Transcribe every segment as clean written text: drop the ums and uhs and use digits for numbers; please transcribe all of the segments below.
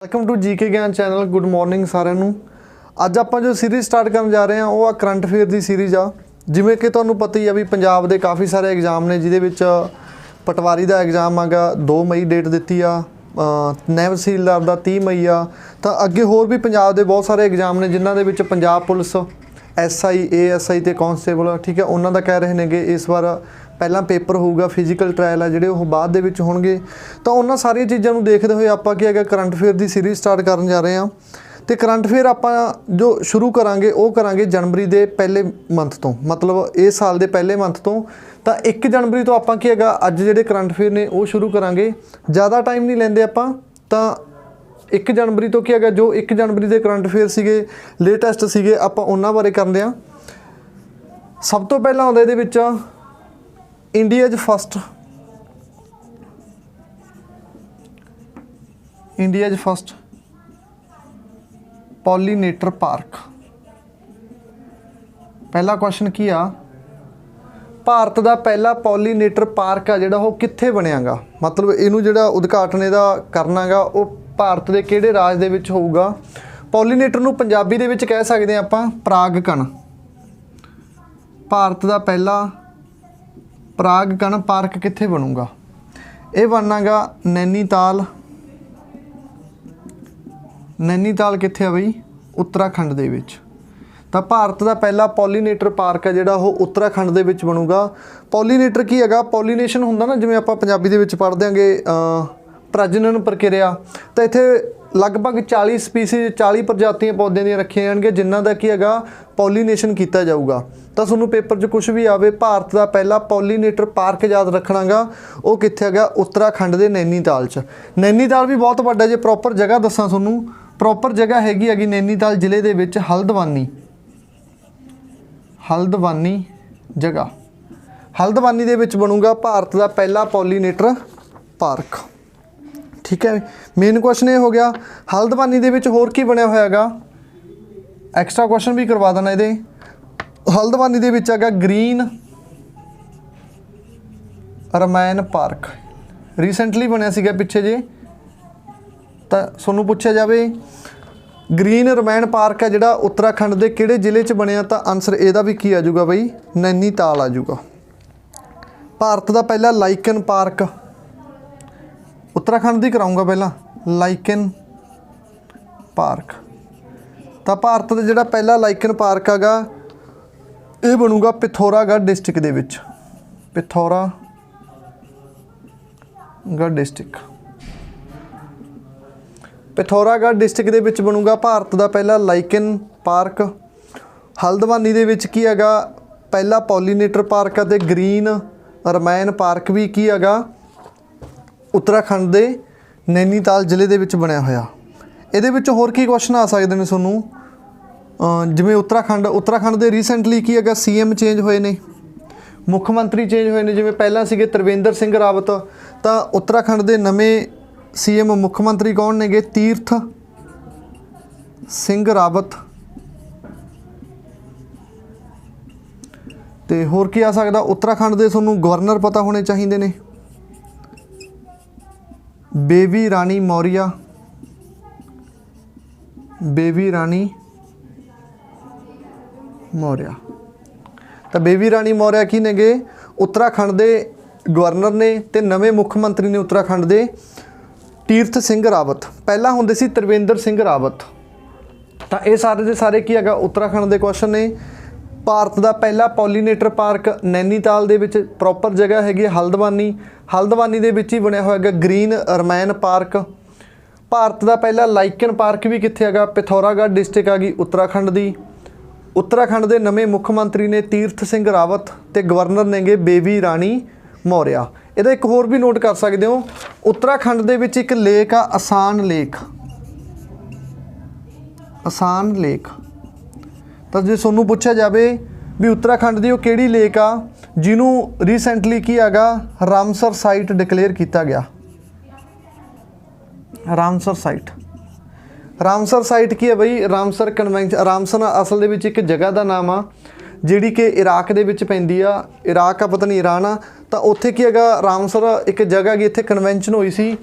Welcome to GK ज्ञान channel. Good morning साਰਿਆਂ ਨੂੰ। ਅੱਜ ਆਪਾਂ जो सीरीज़ स्टार्ट करन जा रहे हैं वो करंट अफेयर की सीरीज़ आ। जिवें कि तुहानूं पता ही आ भी पंजाब दे काफ़ी सारे एग्जाम ने जिहदे विच पटवारी का एग्जाम आगा 2 मई डेट दित्ती आ, नैब तहसीलदार का 30 मई आ। तो अगे होर भी पंजाब के बहुत सारे एग्जाम ने जिन्हां दे विच पंजाब पुलिस SI ASI ते कॉन्स्टेबल ठीक है उन्हां दा कह रहे ने कि इस बार पहला पेपर होगा फिजिकल ट्रायल आ जिहड़े वो बाद दे विच होणगे। तो उन्हां सारियां चीज़ां नूं देखदे होए आपां की हैगा करंट अफेयर की सीरीज़ स्टार्ट करन जा रहे हैं। तो करंट अफेयर आपां जो शुरू करांगे वो करांगे जनवरी के पहले मंथ तो, मतलब इस साल के पहले मंथ तो। 1 जनवरी तो आपां की हैगा अज जिहड़े करंट अफेयर ने वो शुरू करांगे। ज़्यादा टाइम नहीं लैंदे आपां। तो 1 जनवरी तो की हैगा जो 1 जनवरी के करंट अफेयर सीगे लेटेस्ट सीगे आपां उन्हां बारे करदे आ। सब तो पहला आउंदा इहदे विच इंडियाज फस्ट पॉलीनेटर पार्क। पहला क्वेश्चन की आ भारत का पहला पॉलीनेटर पार्क आ जिहड़ा वो कित्थे बनेगा, मतलब इनू जिहड़ा उद्घाटन इहदा करना गा वो भारत के किहड़े राज दे विच होऊगा। पॉलीनेटर नू पंजाबी दे विच कह सकदे आ आपां परागकण। भारत का पहला परागकण पार्क कित्थे बनूगा, ये बनना गा नैनीताल। नैनीताल कित्थे आ बई, उत्तराखंड दे विच। तो भारत का पहला पॉलीनेटर पार्क है जिहड़ा वो उत्तराखंड दे विच बनूगा। पॉलीनेटर की हैगा, पॉलीनेशन हुंदा ना जिवें आपां पंजाबी दे विच पढ़ देंगे प्रजनन प्रक्रिया। तो इत्थे लगभग 40 स्पीसीज 40 प्रजातियां पौदे दी रखियां जाणगीਆਂ जिन्हां दा की हैगा पॉलीनेशन किया जाऊगा। तो तुहानूं पेपर 'च कुछ भी आवे भारत का पहला पॉलीनेटर पार्क याद रखना गा वो कित्थे हैगा उत्तराखंड के नैनीताल च। नैनीताल भी बहुत वड्डा, जे प्रॉपर जगह दसां तुहानूं प्रॉपर जगह हैगी नैनीताल जिले दे विच हल्दवानी जगह। हल्दवानी दे विच बनूगा भारत का पहला पॉलीनेटर पार्क। ठीक है, मेन क्वेश्चन ये हो गया। हल्दवानी दे विच होर की बनया होया गा, एक्स्ट्रा क्वेश्चन भी करवा देना इहदे। हल्दवानी दे विच हैगा ग्रीन रमैन पार्क, रीसेंटली बनया सीगा पिछे जे। तो तुहानूं पुछया जावे ग्रीन रमैन पार्क है जिहड़ा उत्तराखंड के किहड़े जिले च बनया, तो आंसर इहदा भी की आ जाऊगा बई नैनीताल आ जाऊगा। भारत का पहला लाइकन पार्क उत्तराखंड की कराऊंगा पहला लाइकन पार्क। तो भारत का जिहड़ा पहला लाइकन पार्क हैगा ये बनूगा पिथौरागढ़ डिस्ट्रिक्ट दे विच। पिथौरागढ़ डिस्ट्रिक्ट दे विच बनूगा भारत का पहला लाइकन पार्क। हल्दवानी दे विच की हैगा पहला पॉलीनेटर पार्क है। ग्रीन रमैन पार्क भी की हैगा उत्तराखंड के नैनीताल जिले दे विच बनया होया। इहदे विच होर की क्वेश्चन आ सकदे ने तुहानूं, जिवें उत्तराखंड दे रीसेंटली की हैगा CM चेंज होए ने, मुख्यमंत्री चेंज होए ने। जिवें पहला सीगे त्रिवेंद्र सिंह रावत, तो उत्तराखंड के नवें CM मुख्यमंत्री कौन ने, तीर्थ सिंह रावत। तो होर की आ सकदा, उत्तराखंड के तुहानूं गवर्नर पता होने चाहिए ने, बेबी रानी मौर्य। तो बेबी रानी मौर्य की ने गे उत्तराखंड के गवर्नर ने, ते नवे मुख्यमंत्री ने उत्तराखंड के तीर्थ सिंह रावत। पहला होंदे सी त्रिवेंद्र सिंह रावत। तो ये सारे के सारे की हैगा उत्तराखंड के क्वेश्चन ने। भारत का पहला पॉलीनेटर पार्क नैनीताल दे विच प्रॉपर जगह हैगी हल्दवानी दे विच ही बनया होया ग्रीन रमैन पार्क। भारत का पहला लाइकन पार्क भी कित्थे हैगा पिथौरागढ़ डिस्ट्रिक्ट आ गई उत्तराखंड की। उत्तराखंड के नवे मुख्यमंत्री ने तीर्थ सिंह रावत ते गवर्नर ने बेबी रानी मौर्य। ਇਹਦਾ एक होर भी नोट कर सकते हो, उत्तराखंड दे विच एक लेक आ आसान लेक। तो जे तुहानूं पुछया जाए भी उत्तराखंड की वो किहड़ी लेक आ जिन्हों रीसेंटली की हैगा रामसर साइट डिकलेयर किया गया। रामसर साइट की है बई, रामसर कन्वेंशन। रामसर असल दे विच एक जगह का नाम आ जिहड़ी कि इराक दे विच पैंदी आ, इराक आ पता नहीं ईरान आ। तो उत्थे की हैगा रामसर एक जगह की, इत्थे कन्वेंशन हुई सी।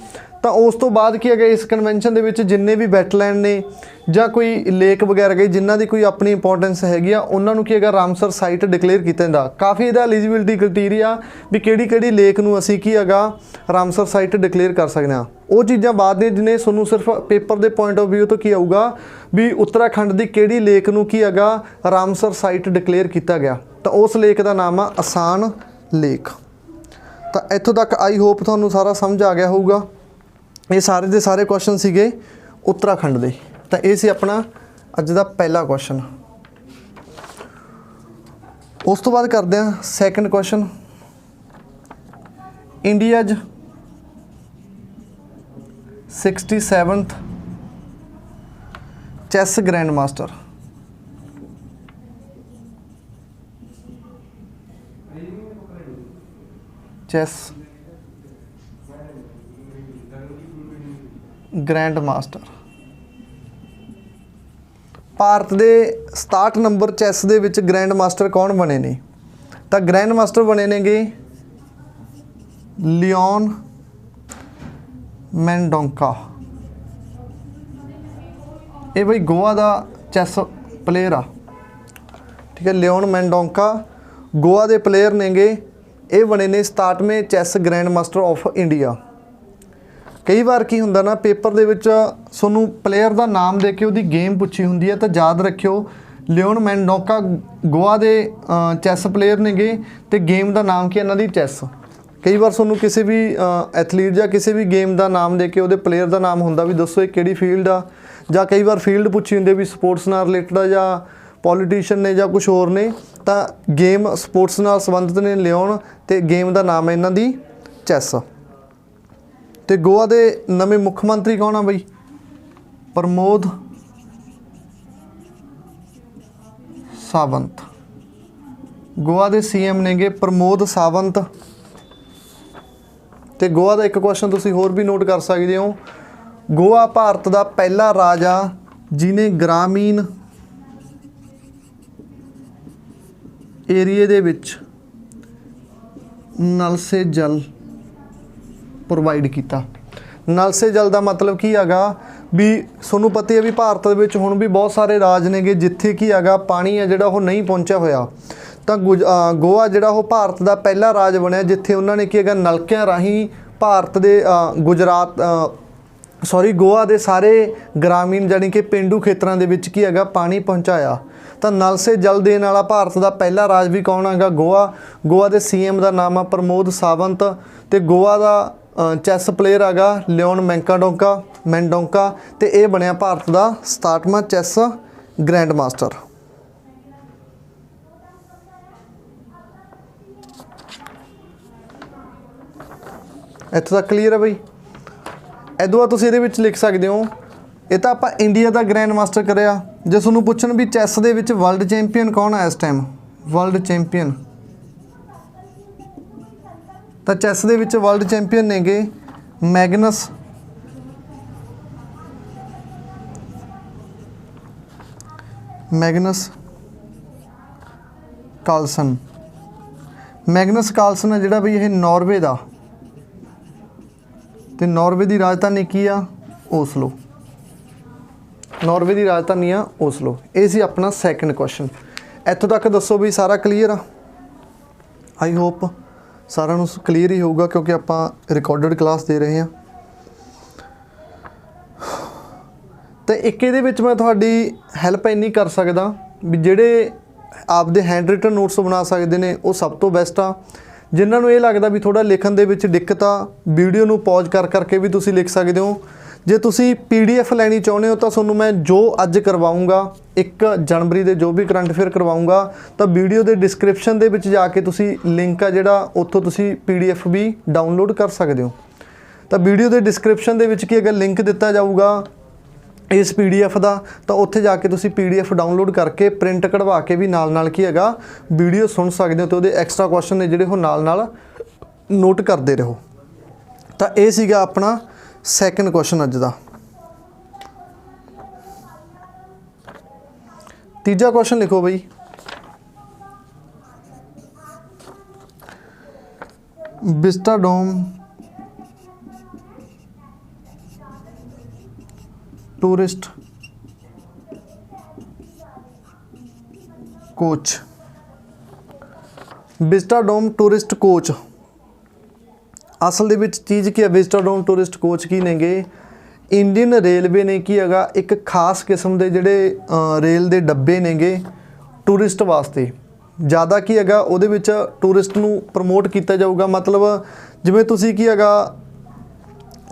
ਤਾਂ ਉਸ ਤੋਂ ਬਾਅਦ ਕੀ ਹੈਗਾ, ਇਸ ਕਨਵੈਨਸ਼ਨ ਦੇ ਵਿੱਚ ਜਿੰਨੇ ਵੀ ਵੈਟਲੈਂਡ ਨੇ ਜਾਂ ਕੋਈ ਲੇਕ ਵਗੈਰਾ ਗਈ ਜਿਨ੍ਹਾਂ ਦੀ ਕੋਈ ਆਪਣੀ ਇੰਪੋਰਟੈਂਸ ਹੈਗੀ ਆ, ਉਹਨਾਂ ਨੂੰ ਕੀ ਹੈਗਾ ਰਾਮਸਰ ਸਾਈਟ ਡਿਕਲੇਅਰ ਕੀਤਾ ਜਾਂਦਾ। ਕਾਫੀ ਇਹਦਾ ਐਲੀਜੀਬਿਲਿਟੀ ਕ੍ਰਾਈਟੇਰੀਆ ਵੀ ਕਿਹੜੀ ਲੇਕ ਨੂੰ ਅਸੀਂ ਕੀ ਹੈਗਾ ਰਾਮਸਰ ਸਾਈਟ ਡਿਕਲੇਅਰ ਕਰ ਸਕਦੇ ਹਾਂ। ਉਹ ਚੀਜ਼ਾਂ ਬਾਅਦ ਨੇ ਜਿਹਨੇ ਤੁਹਾਨੂੰ ਸਿਰਫ ਪੇਪਰ ਦੇ ਪੁਆਇੰਟ ਆਫ ਵਿਊ ਤੋਂ ਕੀ ਆਊਗਾ ਵੀ ਉੱਤਰਾਖੰਡ ਦੀ ਕਿਹੜੀ ਲੇਕ ਨੂੰ ਕੀ ਹੈਗਾ ਰਾਮਸਰ ਸਾਈਟ ਡਿਕਲੇਅਰ ਕੀਤਾ ਗਿਆ, ਤਾਂ ਉਸ ਲੇਕ ਦਾ ਨਾਮ ਆ ਅਸਾਨ ਲੇਕ। ਤਾਂ ਇੱਥੋਂ ਤੱਕ ਆਈ ਹੋਪ ਤੁਹਾਨੂੰ ਸਾਰਾ ਸਮਝ ਆ ਗਿਆ ਹੋਊਗਾ। ਇਹ ਸਾਰੇ ਦੇ ਸਾਰੇ ਕੁਐਸਚਨ ਸੀਗੇ ਉੱਤਰਾਖੰਡ ਦੇ। ਤਾਂ ਇਹ ਸੀ ਆਪਣਾ ਅੱਜ ਦਾ ਪਹਿਲਾ ਕੁਐਸਚਨ। ਉਸ ਤੋਂ ਬਾਅਦ ਕਰਦੇ ਹਾਂ second question. India's 67th chess grand master chess grand master Bharat ਦੇ 67 ਨੰਬਰ ਚੈਸ ਦੇ ਵਿੱਚ ਗ੍ਰੈਂਡ ਮਾਸਟਰ ਕੌਣ ਬਣੇ ਨੇ? ਤਾਂ ਗ੍ਰੈਂਡ ਮਾਸਟਰ ਬਣੇ ਨੇਗੇ ਲਿਓਨ ਮੈਂਡੋਂਕਾ। ਇਹ ਬਈ ਗੋਆ ਦਾ ਚੈਸ ਪਲੇਅਰ ਆ, ਠੀਕ ਹੈ। ਲਿਓਨ ਮੈਂਡੋਂਕਾ ਗੋਆ ਦੇ ਪਲੇਅਰ ਨੇਗੇ। ਇਹ ਬਣੇ ਨੇ 67ਵੇਂ chess grand master of India. ਕਈ ਵਾਰ ਕੀ ਹੁੰਦਾ ਨਾ ਪੇਪਰ ਦੇ ਵਿੱਚ ਤੁਹਾਨੂੰ ਪਲੇਅਰ ਦਾ ਨਾਮ ਦੇ ਕੇ ਉਹਦੀ ਗੇਮ ਪੁੱਛੀ ਹੁੰਦੀ ਹੈ, ਤਾਂ ਯਾਦ ਰੱਖਿਓ ਲਿਓਨ ਮੈਂਡੋਂਕਾ ਗੋਆ ਦੇ ਚੈਸ ਪਲੇਅਰ ਨੇਗੇ ਅਤੇ ਗੇਮ ਦਾ ਨਾਮ ਕੀ ਇਹਨਾਂ ਦੀ ਚੈਸ। ਕਈ ਵਾਰ ਤੁਹਾਨੂੰ ਕਿਸੇ ਵੀ ਐਥਲੀਟ ਜਾਂ ਕਿਸੇ ਵੀ ਗੇਮ ਦਾ ਨਾਮ ਦੇ ਕੇ ਉਹਦੇ ਪਲੇਅਰ ਦਾ ਨਾਮ ਹੁੰਦਾ ਵੀ ਦੱਸੋ ਇਹ ਕਿਹੜੀ ਫੀਲਡ ਆ, ਜਾਂ ਕਈ ਵਾਰ ਫੀਲਡ ਪੁੱਛੀ ਹੁੰਦੀ ਵੀ ਸਪੋਰਟਸ ਨਾਲ ਰਿਲੇਟਡ ਆ ਜਾਂ ਪੋਲੀਟੀਸ਼ੀਅਨ ਨੇ ਜਾਂ ਕੁਛ ਹੋਰ ਨੇ, ਤਾਂ ਗੇਮ ਸਪੋਰਟਸ ਨਾਲ ਸੰਬੰਧਿਤ ਨੇ ਲਿਓਨ, ਅਤੇ ਗੇਮ ਦਾ ਨਾਮ ਹੈ ਇਹਨਾਂ ਦੀ ਚੈਸ। ਅਤੇ ਗੋਆ ਦੇ ਨਵੇਂ ਮੁੱਖ ਮੰਤਰੀ ਕੌਣ ਆ ਬਈ? ਪ੍ਰਮੋਦ ਸਾਵੰਤ। ਗੋਆ ਦੇ CM ਨੇਗੇ ਪ੍ਰਮੋਦ ਸਾਵੰਤ। ਅਤੇ ਗੋਆ ਦਾ ਇੱਕ ਕੁਐਸਚਨ ਤੁਸੀਂ ਹੋਰ ਵੀ ਨੋਟ ਕਰ ਸਕਦੇ ਹੋ, ਗੋਆ ਭਾਰਤ ਦਾ ਪਹਿਲਾ ਰਾਜ ਆ ਜਿਹਨੇ ਗ੍ਰਾਮੀਣ ਏਰੀਏ ਦੇ ਵਿੱਚ ਨਲ ਸੇ ਜਲ ਪ੍ਰੋਵਾਈਡ ਕੀਤਾ। ਨਲ ਸੇ ਜਲ ਦਾ ਮਤਲਬ ਕੀ ਹੈਗਾ ਵੀ ਤੁਹਾਨੂੰ ਪਤਾ ਹੈ ਵੀ ਭਾਰਤ ਦੇ ਵਿੱਚ ਹੁਣ ਵੀ ਬਹੁਤ ਸਾਰੇ ਰਾਜ ਨੇਗੇ ਜਿੱਥੇ ਕੀ ਹੈਗਾ ਪਾਣੀ ਹੈ ਜਿਹੜਾ ਉਹ ਨਹੀਂ ਪਹੁੰਚਿਆ ਹੋਇਆ। ਤਾਂ ਗੋਆ ਜਿਹੜਾ ਉਹ ਭਾਰਤ ਦਾ ਪਹਿਲਾ ਰਾਜ ਬਣਿਆ ਜਿੱਥੇ ਉਹਨਾਂ ਨੇ ਕੀ ਹੈਗਾ ਨਲਕਿਆਂ ਰਾਹੀਂ ਭਾਰਤ ਦੇ ਗੋਆ ਦੇ ਸਾਰੇ ਗ੍ਰਾਮੀਣ ਜਾਣੀ ਕਿ ਪੇਂਡੂ ਖੇਤਰਾਂ ਦੇ ਵਿੱਚ ਕੀ ਹੈਗਾ ਪਾਣੀ ਪਹੁੰਚਾਇਆ। ਤਾਂ ਨਲ ਸੇ ਜਲ ਦੇਣ ਵਾਲਾ ਭਾਰਤ ਦਾ ਪਹਿਲਾ ਰਾਜ ਵੀ ਕੌਣ ਹੈਗਾ? ਗੋਆ। ਗੋਆ ਦੇ CM ਦਾ ਨਾਮ ਆ ਪ੍ਰਮੋਦ ਸਾਵੰਤ, ਅਤੇ ਗੋਆ ਦਾ ਚੈਸ ਪਲੇਅਰ ਹੈਗਾ ਲਿਓਨ ਮੈਂਡੋਂਕਾ, ਅਤੇ ਇਹ ਬਣਿਆ ਭਾਰਤ ਦਾ 67ਵਾਂ ਚੈਸ ਗ੍ਰੈਂਡ ਮਾਸਟਰ। ਇੱਥੋਂ ਤੱਕ ਕਲੀਅਰ ਹੈ ਬਈ। ਇੱਦੋਂ ਬਾਅਦ ਤੁਸੀਂ ਇਹਦੇ ਵਿੱਚ ਲਿਖ ਸਕਦੇ ਹੋ, ਇਹ ਤਾਂ ਆਪਾਂ ਇੰਡੀਆ ਦਾ ਗ੍ਰੈਂਡ ਮਾਸਟਰ ਕਰਿਆ। ਜੇ ਤੁਹਾਨੂੰ ਪੁੱਛਣ ਵੀ ਚੈਸ ਦੇ ਵਿੱਚ ਵਰਲਡ ਚੈਂਪੀਅਨ ਕੌਣ ਹੈ ਇਸ ਟਾਈਮ, ਵਰਲਡ ਚੈਂਪੀਅਨ, ਤਾਂ ਚੈਸ ਦੇ ਵਿੱਚ ਵਰਲਡ ਚੈਂਪੀਅਨ ਨੇਗੇ ਮੈਗਨਸ ਕਾਲਸਨ। ਮੈਗਨਸ ਕਾਲਸਨ ਹੈ ਜਿਹੜਾ ਵੀ ਇਹ ਨਾਰਵੇ ਦਾ, ਅਤੇ ਨਾਰਵੇ ਦੀ ਰਾਜਧਾਨੀ ਕੀ ਆ? ਓਸਲੋ। ਨਾਰਵੇ ਦੀ ਰਾਜਧਾਨੀ ਆ ਓਸਲੋ। ਇਹ ਸੀ ਆਪਣਾ ਸੈਕੰਡ ਕੁਐਸਚਨ। ਇੱਥੋਂ ਤੱਕ ਦੱਸੋ ਵੀ ਸਾਰਾ ਕਲੀਅਰ ਆ? ਆਈ ਹੋਪ ਸਾਰਿਆਂ ਨੂੰ ਕਲੀਅਰ ਹੀ ਹੋਊਗਾ ਕਿਉਂਕਿ ਆਪਾਂ ਰਿਕਾਰਡਡ ਕਲਾਸ ਦੇ ਰਹੇ ਹਾਂ। ਅਤੇ ਇੱਕ ਇਹਦੇ ਵਿੱਚ ਮੈਂ ਤੁਹਾਡੀ ਹੈਲਪ ਇੰਨੀ ਕਰ ਸਕਦਾ ਵੀ ਜਿਹੜੇ ਆਪਦੇ ਹੈਂਡ ਰਿਟਨ ਨੋਟਸ ਬਣਾ ਸਕਦੇ ਨੇ ਉਹ ਸਭ ਤੋਂ ਬੈਸਟ ਆ। ਜਿਨ੍ਹਾਂ ਨੂੰ ਇਹ ਲੱਗਦਾ ਵੀ ਥੋੜ੍ਹਾ ਲਿਖਣ ਦੇ ਵਿੱਚ ਦਿੱਕਤ ਆ, ਵੀਡੀਓ ਨੂੰ ਪੌਜ਼ ਕਰਕੇ ਵੀ ਤੁਸੀਂ ਲਿਖ ਸਕਦੇ ਹੋ। ਜੇ ਤੁਸੀਂ PDF ਲੈਣੀ ਚਾਹੁੰਦੇ ਹੋ ਤਾਂ ਤੁਹਾਨੂੰ ਮੈਂ ਜੋ ਅੱਜ ਕਰਵਾਊਂਗਾ 1 ਜਨਵਰੀ ਦੇ ਜੋ ਵੀ ਕਰੰਟ ਅਫੇਅਰ ਕਰਵਾਊਂਗਾ, ਤਾਂ ਵੀਡੀਓ ਦੇ ਡਿਸਕ੍ਰਿਪਸ਼ਨ ਦੇ ਵਿੱਚ ਜਾ ਕੇ ਤੁਸੀਂ ਲਿੰਕ ਆ ਜਿਹੜਾ ਉੱਥੋਂ ਤੁਸੀਂ PDF ਵੀ ਡਾਊਨਲੋਡ ਕਰ ਸਕਦੇ ਹੋ। ਤਾਂ ਵੀਡੀਓ ਦੇ ਡਿਸਕ੍ਰਿਪਸ਼ਨ ਦੇ ਵਿੱਚ ਕੀ ਅਗਰ ਲਿੰਕ ਦਿੱਤਾ ਜਾਊਗਾ ਇਸ PDF ਦਾ, ਤਾਂ ਉੱਥੇ ਜਾ ਕੇ ਤੁਸੀਂ PDF ਡਾਊਨਲੋਡ ਕਰਕੇ ਪ੍ਰਿੰਟ ਕਢਵਾ ਕੇ ਵੀ ਨਾਲ ਕੀ ਹੈਗਾ ਵੀਡੀਓ ਸੁਣ ਸਕਦੇ ਹੋ, ਅਤੇ ਉਹਦੇ ਐਕਸਟਰਾ ਕੁਐਸਚਨ ਨੇ ਜਿਹੜੇ ਉਹ ਨਾਲ ਨੋਟ ਕਰਦੇ ਰਹੋ। ਤਾਂ ਇਹ ਸੀਗਾ ਆਪਣਾ ਸੈਕੰਡ ਕੁਐਸਚਨ ਅੱਜ ਦਾ। ਤੀਜਾ ਕੁਐਸਚਨ ਲਿਖੋ ਬਈ, Vistadome tourist coach, Vistadome tourist coach असल ਦੇ ਵਿੱਚ ਚੀਜ਼ ਕੀ ਹੈ। ਵਿਸਟਾਡੋਮ ਟੂਰਿਸਟ ਕੋਚ ਕੀ ਨੇਗੇ, ਇੰਡੀਅਨ ਰੇਲਵੇ ਨੇ ਕੀ ਹੈਗਾ ਇੱਕ ਖਾਸ ਕਿਸਮ ਦੇ ਜਿਹੜੇ ਰੇਲ ਦੇ ਡੱਬੇ ਨੇਗੇ ਟੂਰਿਸਟ ਵਾਸਤੇ। ज़्यादा ਕੀ ਹੈਗਾ ਉਹਦੇ ਵਿੱਚ ਟੂਰਿਸਟ ਨੂੰ ਪ੍ਰਮੋਟ ਕੀਤਾ ਜਾਊਗਾ। ਮਤਲਬ ਜਿਵੇਂ ਤੁਸੀਂ ਕੀ ਹੈਗਾ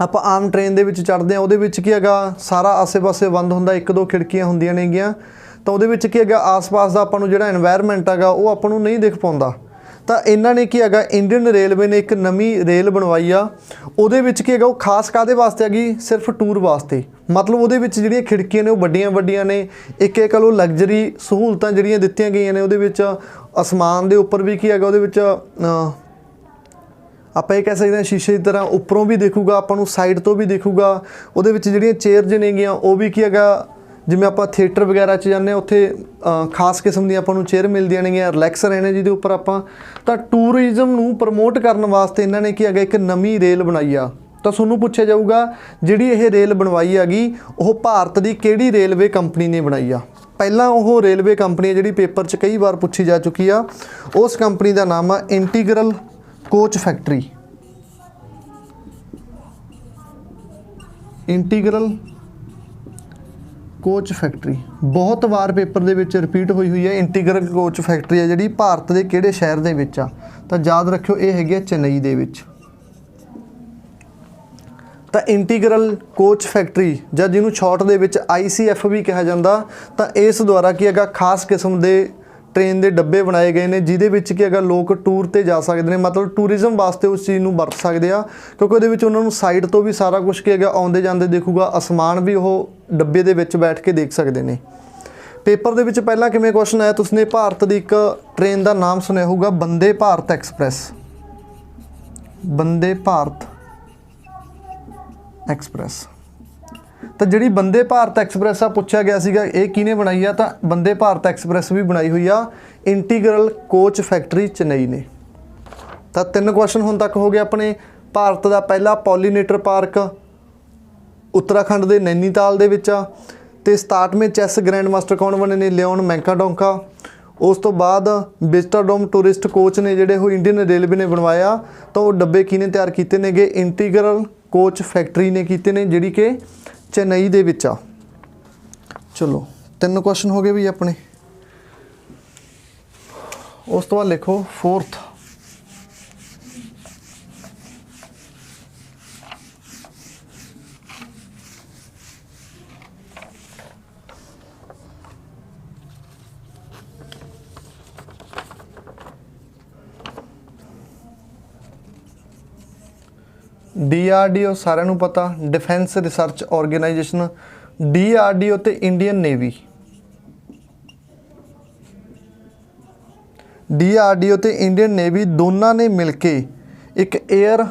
ਆਪਾਂ ਆਮ ਟ੍ਰੇਨ ਦੇ ਵਿੱਚ ਚੜ੍ਹਦੇ ਹਾਂ, ਉਹਦੇ ਵਿੱਚ ਕੀ ਹੈਗਾ ਸਾਰਾ ਆਸੇ-ਪਾਸੇ ਬੰਦ ਹੁੰਦਾ, ਇੱਕ ਦੋ ਖਿੜਕੀਆਂ ਹੁੰਦੀਆਂ ਨੇਗੀਆਂ, ਤਾਂ ਉਹਦੇ ਵਿੱਚ ਕੀ ਹੈਗਾ ਆਸ-ਪਾਸ ਦਾ ਆਪਾਂ ਨੂੰ ਜਿਹੜਾ এনवायरमेंट ਹੈਗਾ ਉਹ ਆਪਾਂ ਨੂੰ ਨਹੀਂ ਦਿਖ ਪਾਉਂਦਾ। ਤਾਂ ਇਹਨਾਂ ਨੇ ਕੀ ਹੈਗਾ ਇੰਡੀਅਨ ਰੇਲਵੇ ਨੇ ਇੱਕ ਨਵੀਂ ਰੇਲ ਬਣਵਾਈ ਆ। ਉਹਦੇ ਵਿੱਚ ਕੀ ਹੈਗਾ ਉਹ ਖਾਸ ਕਾਹਦੇ ਵਾਸਤੇ ਹੈਗੀ, ਸਿਰਫ ਟੂਰ ਵਾਸਤੇ। ਮਤਲਬ ਉਹਦੇ ਵਿੱਚ ਜਿਹੜੀਆਂ ਖਿੜਕੀਆਂ ਨੇ ਉਹ ਵੱਡੀਆਂ ਵੱਡੀਆਂ ਨੇ, ਇੱਕ ਇੱਕ ਲੋ ਲਗਜ਼ਰੀ ਸਹੂਲਤਾਂ ਜਿਹੜੀਆਂ ਦਿੱਤੀਆਂ ਗਈਆਂ ਨੇ। ਉਹਦੇ ਵਿੱਚ ਅਸਮਾਨ ਦੇ ਉੱਪਰ ਵੀ ਕੀ ਹੈਗਾ ਉਹਦੇ ਵਿੱਚ ਆਪਾਂ ਇਹ ਕਹਿ ਸਕਦੇ ਹਾਂ ਸ਼ੀਸ਼ੇ ਦੀ ਤਰ੍ਹਾਂ ਉੱਪਰੋਂ ਵੀ ਦੇਖੂਗਾ, ਆਪਾਂ ਨੂੰ ਸਾਈਡ ਤੋਂ ਵੀ ਦੇਖੂਗਾ। ਉਹਦੇ ਵਿੱਚ ਜਿਹੜੀਆਂ ਚੇਅਰਜ਼ ਨੇਗੀਆਂ ਉਹ ਵੀ ਕੀ ਹੈਗਾ ਜਿਵੇਂ ਆਪਾਂ ਥੀਏਟਰ ਵਗੈਰਾ 'ਚ ਜਾਂਦੇ ਹਾਂ ਉੱਥੇ ਖਾਸ ਕਿਸਮ ਦੀਆਂ ਆਪਾਂ ਨੂੰ ਚੇਅਰ ਮਿਲਦੀਆਂ ਨੇਗੀਆਂ, ਰਿਲੈਕਸਰ ਨੇ ਜਿਹਦੇ ਉੱਪਰ ਆਪਾਂ। ਤਾਂ ਟੂਰਿਜ਼ਮ ਨੂੰ ਪ੍ਰਮੋਟ ਕਰਨ ਵਾਸਤੇ ਇਹਨਾਂ ਨੇ ਕੀ ਹੈਗਾ ਇੱਕ ਨਵੀਂ ਰੇਲ ਬਣਾਈ ਆ। ਤਾਂ ਤੁਹਾਨੂੰ ਪੁੱਛਿਆ ਜਾਊਗਾ ਜਿਹੜੀ ਇਹ ਰੇਲ ਬਣਵਾਈ ਹੈਗੀ ਉਹ ਭਾਰਤ ਦੀ ਕਿਹੜੀ ਰੇਲਵੇ ਕੰਪਨੀ ਨੇ ਬਣਾਈ ਆ। ਪਹਿਲਾਂ ਉਹ ਰੇਲਵੇ ਕੰਪਨੀ ਜਿਹੜੀ ਪੇਪਰ 'ਚ ਕਈ ਵਾਰ ਪੁੱਛੀ ਜਾ ਚੁੱਕੀ ਆ, ਉਸ ਕੰਪਨੀ ਦਾ ਨਾਮ ਆ integral coach factory. Integral coach factory ਬਹੁਤ ਵਾਰ ਪੇਪਰ ਦੇ ਵਿੱਚ ਰਿਪੀਟ ਹੋਈ ਹੈ। ਇੰਟੀਗਰਲ ਕੋਚ ਫੈਕਟਰੀ ਹੈ ਜਿਹੜੀ ਭਾਰਤ ਦੇ ਕਿਹੜੇ ਸ਼ਹਿਰ ਦੇ ਵਿੱਚ ਆ, ਤਾਂ ਯਾਦ ਰੱਖਿਓ ਇਹ ਹੈਗੀ ਚੇਨਈ ਦੇ ਵਿੱਚ। ਤਾਂ ਇੰਟੀਗਰਲ ਕੋਚ ਫੈਕਟਰੀ ਜਾਂ ਜਿਹਨੂੰ ਸ਼ਾਰਟ ਦੇ ਵਿੱਚ ICF ਵੀ ਕਿਹਾ ਜਾਂਦਾ, ਤਾਂ ਇਸ ਦੁਆਰਾ ਕੀ ਹੈਗਾ ਖਾਸ ਕਿਸਮ ਦੇ ट्रेन के डब्बे बनाए गए हैं जिहदे विच कि अगर लोग टूर पर जा सकते हैं, मतलब टूरिज़म वास्ते उस चीज़ में वरत सकते हैं, क्योंकि उहदे विच उन्हां नूं साइड तो भी सारा कुछ कि आउंदे जांदे देखूगा, आसमान भी वो डब्बे दे विच बैठ के देख सकते हैं। पेपर दे विच पहला किवें क्वेश्चन आया, तुसीं भारत की एक ट्रेन का नाम सुनिया होगा वंदे भारत एक्सप्रैस। वंदे भारत एक्सप्रैस तो जी वंदे भारत एक्सप्रैस आ पूछा गया सीगा ये किने बनाई आ, तो वंदे भारत एक्सप्रैस भी बनाई हुई आ इंटीग्रल कोच फैक्ट्री चेन्नई ने। तो 3 क्वेश्चन हुण तक हो गए अपने। भारत का पहला पॉलीनेटर पार्क उत्तराखंड के नैनीताल दे विच आ, ते 67वें चैस ग्रैंड मास्टर कौन बने ने, लियोन मैकाडोंका। उस तो बाद विस्टाडोम टूरिस्ट कोच ने जिहड़े वो इंडियन रेलवे ने बनवाया, तो वो डब्बे किने तैयार कीते नेगे, इंटीग्रल कोच फैक्ट्री ने कीते ने जिहड़ी कि चेन्नई दे विच आ। चलो 3 क्वेश्चन हो गए भी अपने। उस तो बाद लिखो 4th DRDO सारिਆਂ ਨੂੰ पता, डिफेंस रिसर्च ऑर्गेनाइजेशन। DRDO ते इंडियन नेवी, DRDO ते इंडियन नेवी दोनों ने मिलके एक एयर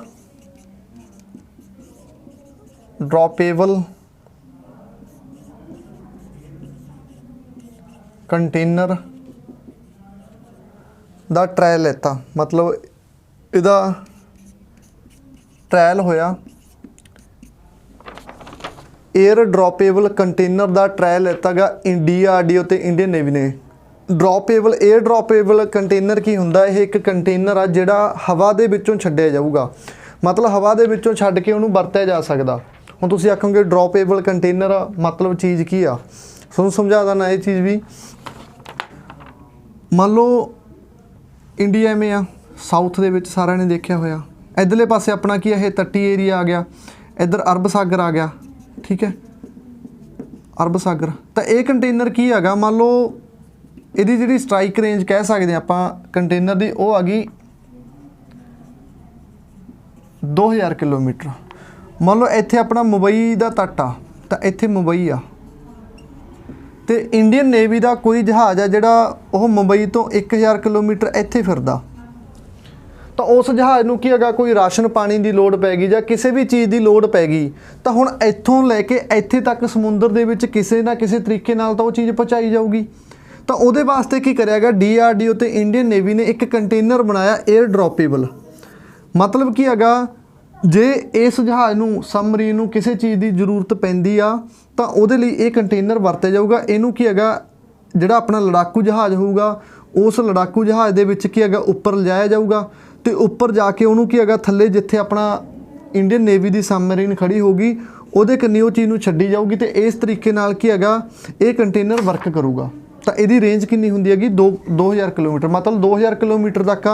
ड्रॉपेबल कंटेनर दा ट्रायल लेता, मतलब इहदा ट्रायल होया। एयर ड्रॉपेबल कंटेनर का ट्रायल लिता गया DRDO ते इंडियन नेवी ने। ड्रॉपेबल एयर ड्रॉपेबल कंटेनर की हुंदा, यह एक कंटेनर आ जिहड़ा हवा दे विचों छड्डिया जाऊगा, मतलब हवा दे विचों छड्ड के उहनूं वरतिया जा सकदा। हुण तुसीं आखोगे ड्रॉपेबल कंटेनर मतलब चीज़ की आ, तुहानूं समझा देना ये चीज़ भी। मान लो इंडिया में आ, साउथ दे विच सारिਆਂ ने देखिया होया, इधरले पासे अपना की है तटी एरिया आ गया, इधर अरब सागर आ गया, ठीक है अरब सागर। तो ये कंटेनर की है, मान लो इहदी जिहड़ी स्ट्राइक रेंज कह सकते हैं आपां कंटेनर की, वो आ गई 2000 किलोमीटर। मान लो इत्थे अपना मुंबई का तट आ, तो इत्थे मुंबई आ, तो इंडियन नेवी का कोई जहाज़ आ जिहड़ा वो मुंबई तो 1000 किलोमीटर इत्थे फिरदा, तो उस जहाज़ नूं की हैगा कोई राशन पानी की लोड़ पैगी जां किसी भी चीज़ की लोड़ पैगी, तो हुण इत्थों लैके इत्थे तक समुंदर दे विच किसी ना किसी तरीके नाल तो वो चीज़ पहुँचाई जाऊगी। तो उहदे वास्ते की करिया गया DRDO ते इंडियन नेवी ने एक कंटेनर बनाया एयर ड्रॉपेबल, मतलब की हैगा ਜੇ ਇਸ ਜਹਾਜ਼ ਨੂੰ सबमरीन ਨੂੰ ਕਿਸੇ ਚੀਜ਼ ਦੀ ਜ਼ਰੂਰਤ ਪੈਂਦੀ ਆ ਤਾਂ ਉਹਦੇ ਲਈ ਇਹ ਕੰਟੇਨਰ ਵਰਤਿਆ ਜਾਊਗਾ। ਇਹਨੂੰ ਕੀ ਹੈਗਾ, ਜਿਹੜਾ ਆਪਣਾ ਲੜਾਕੂ ਜਹਾਜ਼ ਹੋਊਗਾ ਉਸ ਲੜਾਕੂ ਜਹਾਜ਼ ਦੇ ਵਿੱਚ ਕੀ ਹੈਗਾ ਉੱਪਰ ਲਿਜਾਇਆ ਜਾਊਗਾ ਤੇ ਉੱਪਰ ਜਾ ਕੇ ਉਹਨੂੰ ਕੀ ਹੈਗਾ ਥੱਲੇ ਜਿੱਥੇ ਆਪਣਾ ਇੰਡੀਅਨ ਨੇਵੀ ਦੀ सबमरीन ਖੜੀ ਹੋਊਗੀ ਉਹਦੇ ਕੰਨੀ ਉਹ ਚੀਜ਼ ਨੂੰ ਛੱਡੀ ਜਾਊਗੀ ਤੇ ਇਸ ਤਰੀਕੇ ਨਾਲ ਕੀ ਹੈਗਾ ਇਹ ਕੰਟੇਨਰ ਵਰਕ ਕਰੂਗਾ। ਤਾਂ ਇਹਦੀ ਰੇਂਜ ਕਿੰਨੀ ਹੁੰਦੀ ਹੈਗੀ 2000 ਕਿਲੋਮੀਟਰ, ਮਤਲਬ 2000 ਕਿਲੋਮੀਟਰ ਤੱਕ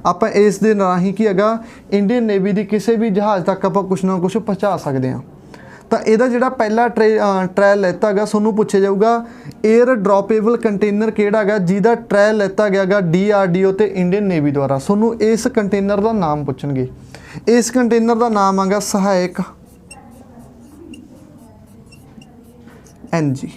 ਆਪਾਂ ਇਸ ਦੇ ਰਾਹੀਂ ਕੀ ਹੈਗਾ ਇੰਡੀਅਨ ਨੇਵੀ ਦੀ ਕਿਸੇ ਵੀ ਜਹਾਜ਼ ਤੱਕ ਆਪਾਂ ਕੁਛ ਨਾ ਕੁਛ ਪਹੁੰਚਾ ਸਕਦੇ ਹਾਂ। ਤਾਂ ਇਹਦਾ ਜਿਹੜਾ ਪਹਿਲਾ ਟ੍ਰਾਇਲ ਲੈਤਾ ਗਿਆ ਤੁਹਾਨੂੰ ਪੁੱਛਿਆ ਜਾਊਗਾ 에ਅਰ ਡ੍ਰੌਪੇਬਲ ਕੰਟੇਨਰ ਕਿਹੜਾ ਹੈਗਾ ਜਿਹਦਾ ਟ੍ਰਾਇਲ ਲੈਤਾ ਗਿਆ ਗਾ DRDO ਤੇ ਇੰਡੀਅਨ ਨੇਵੀ ਦੁਆਰਾ। ਤੁਹਾਨੂੰ ਇਸ ਕੰਟੇਨਰ ਦਾ ਨਾਮ ਪੁੱਛਣਗੇ। ਇਸ ਕੰਟੇਨਰ ਦਾ ਨਾਮ ਹੈਗਾ ਸਹਾਇਕ NG।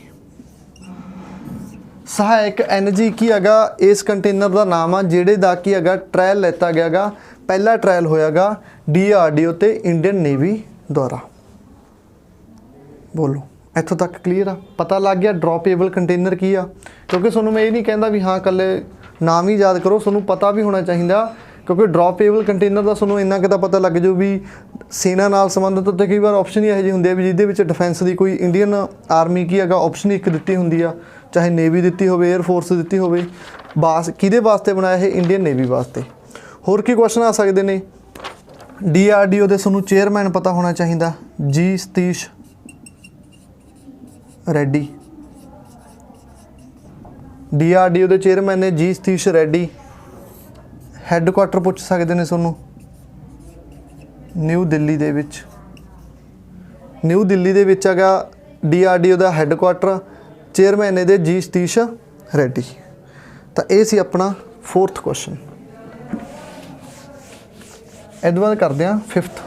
ਸਹਾਇਕ NG ਕੀ ਹੈਗਾ ਇਸ ਕੰਟੇਨਰ ਦਾ ਨਾਮ ਆ ਜਿਹੜੇ ਦਾ ਕੀ ਹੈਗਾ ਟ੍ਰਾਇਲ ਲੈਤਾ ਗਿਆ ਗਾ। ਪਹਿਲਾ ਟ੍ਰਾਇਲ ਹੋਇਆਗਾ DRDO ਤੇ ਇੰਡੀਅਨ ਨੇਵੀ ਦੁਆਰਾ। बोलो इत्थों तक क्लीयर आ, पता लग गया ड्रॉपेबल कंटेनर की आ। क्योंकि तुहानूं मैं ये नहीं कहता भी हाँ कल्ले नाम ही याद करो, तुहानूं पता भी होना चाहिए क्योंकि ड्रॉपेबल कंटेनर का तुहानूं इन्ना कि पता लग जाऊ भी सेना नाल संबंधित तो कई बार ऑप्शन ही यही होंगे भी जिहदे डिफेंस की कोई इंडियन आर्मी की हैगा ऑप्शन एक दी होंगी आ, चाहे नेवी दी हो एयरफोर्स दी हो बास किहदे वास्ते बनाया है इंडियन नेवी वास्ते। होर की क्वेश्चन आ सकते हैं DRDO के तुहानूं चेयरमैन पता होना चाहिए G सतीश रेड्डी। DRDO के चेयरमैन ने G सतीश रेड्डी। हैडकुआटर पूछ सकते हैं तुहानूं न्यू दिल्ली दे विच, न्यू दिल्ली दे विच हैगा DRDO का हैडकुआटर, चेयरमैन ने G सतीश रेड्डी। तो ये सी अपना 4th क्वेश्चन। इहदे बाद करते हैं 5th।